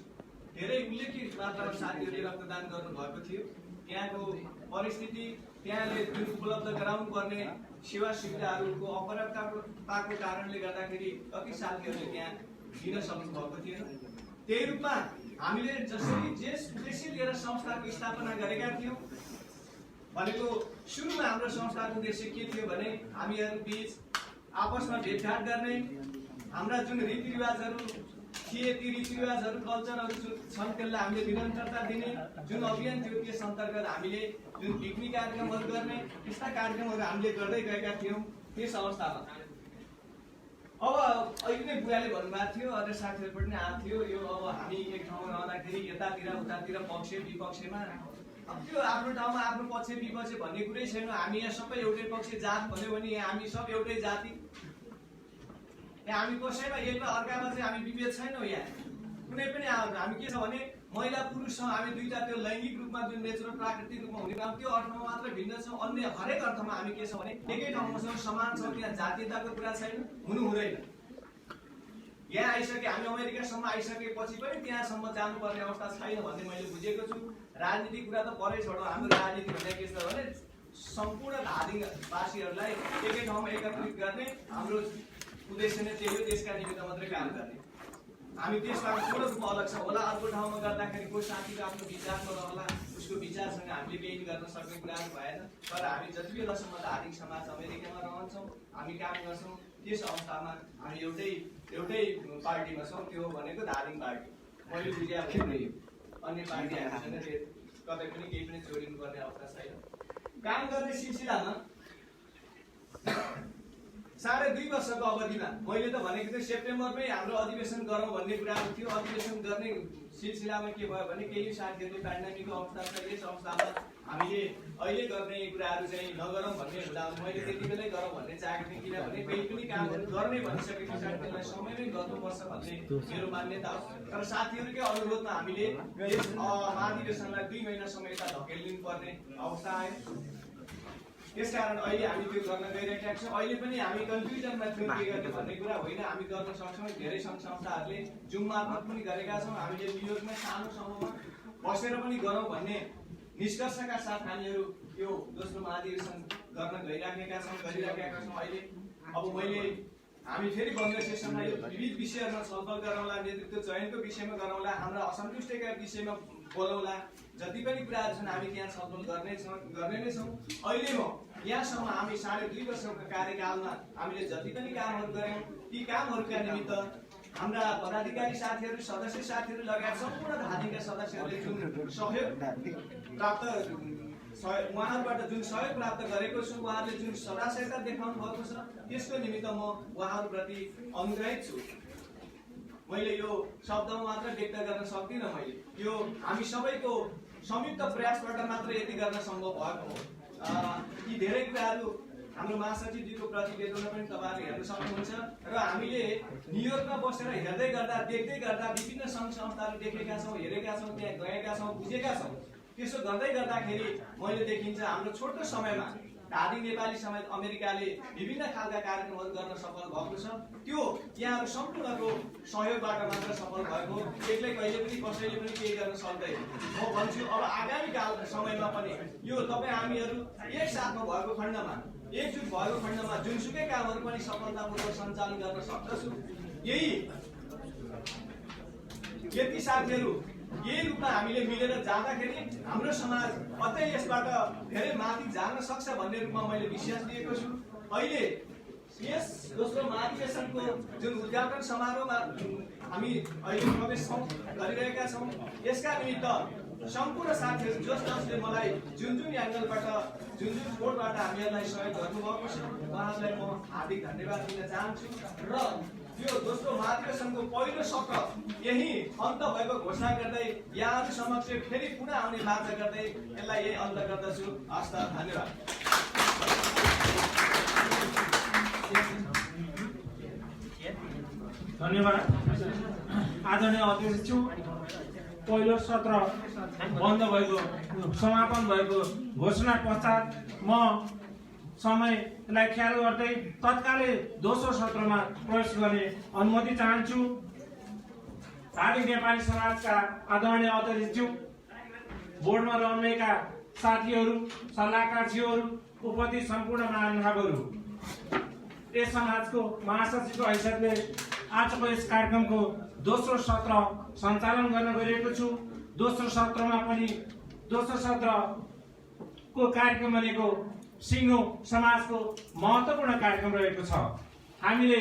धेरै उल्लेखनीय मात्रामा साथीहरूले रक्तदान गर्नुभएको थियो। त्यहाँको परिस्थिति, त्यहाँले जुन उपलब्ध गराउनु पर्ने सेवा सुविधाहरूको अपर्याप्तताको कारणले गर्दाखेरि कति साथीहरूले त्यहाँ दिन सक्नु भएको थिएन। त्यही रूपमा हामीले जसरी जेस उद्देश्य लिएर संस्थाको स्थापना गरेका थियौँ भनेको सुरुमा हाम्रो संस्थाको उद्देश्य के थियो भने हामीहरू बीच आपसमा भेटघाट गर्ने, हाम्रा जुन रीतिरिवाजहरू थिए ती रीतिरिवाजहरू कल्चरहरू छन् त्यसलाई हामीले निरन्तरता दिने, जुन अभियान थियो त्यस अन्तर्गत हामीले जुन पिकनिक कार्यक्रमहरू गर्ने, यस्ता कार्यक्रमहरू हामीले गर्दै गएका थियौँ। त्यस अवस्थामा अब अहिले नै बुवाले भन्नुभएको थियो, अरू साथीहरू पनि आएको थियो, यो अब हामी एक ठाउँमा रहँदाखेरि यतातिर उतातिर पक्ष विपक्षमा त्यो आफ्नो ठाउँमा आफ्नो पक्ष विपक्ष भन्ने कुरै छैन। हामी यहाँ सबै एउटै पक्ष जात भन्यो भने यहाँ हामी सब एउटै जाति, यहाँ हामी कसैमा एक अर्कामा चाहिँ हामी विभेद छैनौँ। यहाँ कुनै पनि हामी के छ भने महिला पुरुष छौँ, हामी दुईटा त्यो लैङ्गिक रूपमा जुन नेचुरल प्राकृतिक रूपमा हुने काम त्यो अर्थमा मात्र भिन्न छौँ। अन्य हरेक अर्थमा हामी के छ भने एकै ठाउँमा छौँ, समान छौँ। त्यहाँ जातीयताको कुरा छैन, हुनु हुँदैन। यहाँ आइसके हामी अमेरिकासम्म आइसकेपछि पनि त्यहाँसम्म जानुपर्ने अवस्था छैन भन्ने मैले बुझेको छु। राजनीतिक कुरा त परै छोडौँ, हाम्रो राजनीति भन्ने के छ भने सम्पूर्ण धादिङवासीहरूलाई एकै ठाउँमा एकत्रित गर्ने हाम्रो उद्देश्य नै त्यही हो, त्यसका निमित्त मात्रै काम गर्ने। हामी त्यसबाट पूर्ण रूपमा अलग छ होला। अर्को ठाउँमा गर्दाखेरि कोही साथीको आफ्नो विचारमा रहला, उसको विचारसँग हामीले केही गर्न सक्ने कुराहरू भएन। तर हामी जति बेलासम्म धार्मिक समाज अमेरिकामा रहन्छौँ, हामी काम गर्छौँ, त्यस अवस्थामा हामी एउटै पार्टीमा छौँ। त्यो भनेको धार्मिक पार्टी। मैले बुझ्या भने अन्य पार्टीहरूसँग कतै पनि केही पनि जोडिनु पर्ने अवस्था छैन। काम गर्ने सिलसिलामा 2.5 वर्षको अवधिमा मैले त भनेको थिएँ सेप्टेम्बरमै हाम्रो अधिवेशन गरौँ भन्ने कुराहरू थियो। अधिवेशन गर्ने सिलसिलामा के भयो भने केही साथीहरूले पेन्डेमिकको अवस्था छ, यस अवस्थामा हामीले अहिले गर्ने कुराहरू चाहिँ नगरौँ भन्ने हुँदा मैले त्यति बेलै गरौँ भन्ने चाहेको थिएँ। किनभने केही पनि कामहरू गर्ने भनिसके पछाडि त्यसलाई समयमै गर्नुपर्छ भन्ने मेरो मान्यता हो। तर साथीहरूकै अनुरोधमा हामीले यस महाधिवेशनलाई 2 महिनासम्म यता धकेलिनु पर्ने अवस्था आयो। त्यसकारण अहिले हामी त्यो गर्न गइरहेका छौँ। अहिले पनि हामी कन्फ्युजनमा थियौँ के गर्ने भन्ने कुरा होइन, हामी गर्न सक्छौँ। धेरै सङ्घ संस्थाहरूले जुम मार्फत पनि गरेका छौँ। हामीले न्युयोर्कमा सानो समूहमा बसेर पनि गरौँ भन्ने निष्कर्षका साथ हामीहरू यो दोस्रो महाधिवेशन गर्न गरिराखेका छौँ। अहिले अब हामी फेरि बन्द सेसनमा यो विविध विषयहरूमा छलफल गरौँला, नेतृत्व चयनको विषयमा गरौँला, हाम्रा असन्तुष्टिका विषयमा बोलौँला। जति पनि कुराहरू छन् हामी त्यहाँ छलफल गर्ने नै छौँ। अहिले म यहाँसम्म हामी 2.5 वर्षको कार्यकालमा हामीले जति पनि कामहरू गऱ्यौँ, ती कामहरूका निमित्त हाम्रा पदाधिकारी साथीहरू, सदस्य साथीहरू लगायत सम्पूर्ण धार्मिकका सदस्यहरूले जुन सहयोग प्राप्त उहाँहरूबाट जुन सहयोग प्राप्त गरेको छु, उहाँहरूले जुन सदाशयता देखाउनु भएको छ, त्यसको निमित्त म उहाँहरूप्रति अनुग्रहित छु। मैले यो शब्दमा मात्र व्यक्त गर्न सक्दिनँ। मैले यो हामी सबैको संयुक्त प्रयासबाट मात्र यति गर्न सम्भव भएको हो। यी धेरै कुराहरू हाम्रो महासचिवजीको प्रतिवेदनमा पनि तपाईँहरूले हेर्न सक्नुहुन्छ। र हामीले न्युयोर्कमा बसेर हेर्दै गर्दा, देख्दै गर्दा विभिन्न सङ्घ संस्थाहरू देखेका छौँ, हेरेका छौँ, त्यहाँ गएका छौँ, बुझेका छौँ। त्यसो गर्दै गर्दाखेरि मैले देखिन्छ हाम्रो छोटो समयमा धार्मिक नेपाली समाज अमेरिकाले विभिन्न खालका कार्यक्रमहरू गर्न सफल भएको छ। त्यो यहाँहरू सम्पूर्णको सहयोगबाट मात्र सफल भएको। एक्लै कहिले पनि कसैले पनि केही गर्न सक्दैन। म भन्छु अब आगामी समयमा पनि यो तपाईँ हामीहरू एकसाथमा भएको खण्डमा, एकजुट भएको खण्डमा जुनसुकै कामहरू पनि सफलतापूर्वक सञ्चालन गर्न सक्दछु। यति साथीहरू यही रूपमा हामीले मिलेर जाँदाखेरि हाम्रो समाज अझै यसबाट धेरै माथि जान सक्छ भन्ने रूपमा मैले विश्वास दिएको छु। अहिले यस दोस्रो महाधिवेशनको जुन उद्घाटन समारोहमा हामी अहिले प्रवेश गरिरहेका छौँ, यसका निमित्त सम्पूर्ण साथीहरू जसले मलाई जुन एङ्गलबाट, जुन कोडबाट हामीहरूलाई सहयोग गर्नुभएको छ, उहाँहरूलाई म हार्दिक धन्यवाद दिन चाहन्छु। र यो दोस्रो महाधिवेशनको पहिलो सत्र यही अन्त भएको घोषणा गर्दै यहाँहरू समक्ष फेरि पुनः आउने बाचा गर्दै यसलाई यही अन्त गर्दछु। हस्त, धन्यवाद। धन्यवाद आदरणीय अध्यक्षज्यू। पहिलो सत्र बन्द भएको, समापन भएको घोषणा पश्चात म समयलाई ख्याल गर्दै तत्कालै दोस्रो सत्रमा प्रवेश गर्ने अनुमति चाहन्छु। धार्मिक नेपाली समाजका आदरणीय अध्यक्षज्यू, बोर्डमा रहनुभएका साथीहरू, सल्लाहकारज्यूहरू, उपस्थित सम्पूर्ण महानुभावहरू, यस समाजको महासचिवको हैसियतले आजको यस कार्यक्रमको दोस्रो सत्र सञ्चालन गर्न गइरहेको छु। दोस्रो सत्रको कार्यक्रम भनेको सिङ्गो समाजको महत्त्वपूर्ण कार्यक्रम रहेको छ। हामीले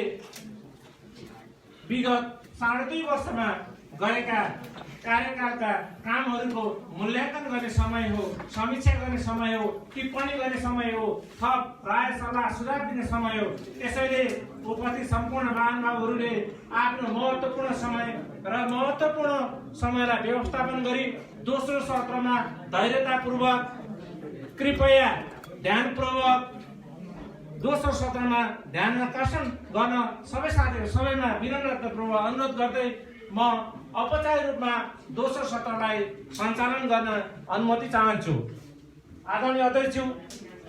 विगत 2.5 वर्षमा गरेका कार्यकालका कामहरूको मूल्याङ्कन गर्ने समय हो, समीक्षा गर्ने समय हो, टिप्पणी गर्ने समय हो, थप राय सल्लाह सुझाव दिने समय हो। त्यसैले उपस्थित सम्पूर्ण महानुभावहरूले आफ्नो महत्त्वपूर्ण समयलाई व्यवस्थापन गरी दोस्रो सत्रमा धैर्यतापूर्वक, कृपया ध्यानपूर्वक दोस्रो सत्रमा ध्यान आकर्षण गर्न सबै साथीहरू सबैमा विनम्रतापूर्वक अनुरोध गर्दै म औपचारिक रूपमा दोस्रो सत्रलाई सञ्चालन गर्न अनुमति चाहन्छु। आदरणीय अध्यक्षज्यू,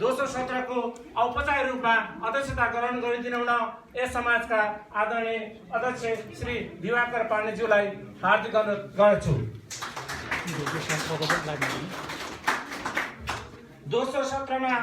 दोस्रो सत्रको औपचारिक रूपमा अध्यक्षता ग्रहण गरिदिनु हुन यस समाजका आदरणीय अध्यक्ष श्री दिवाकर पाण्डेज्यूलाई हार्दिक अनुरोध गर्छु। दोस्रो सत्रमा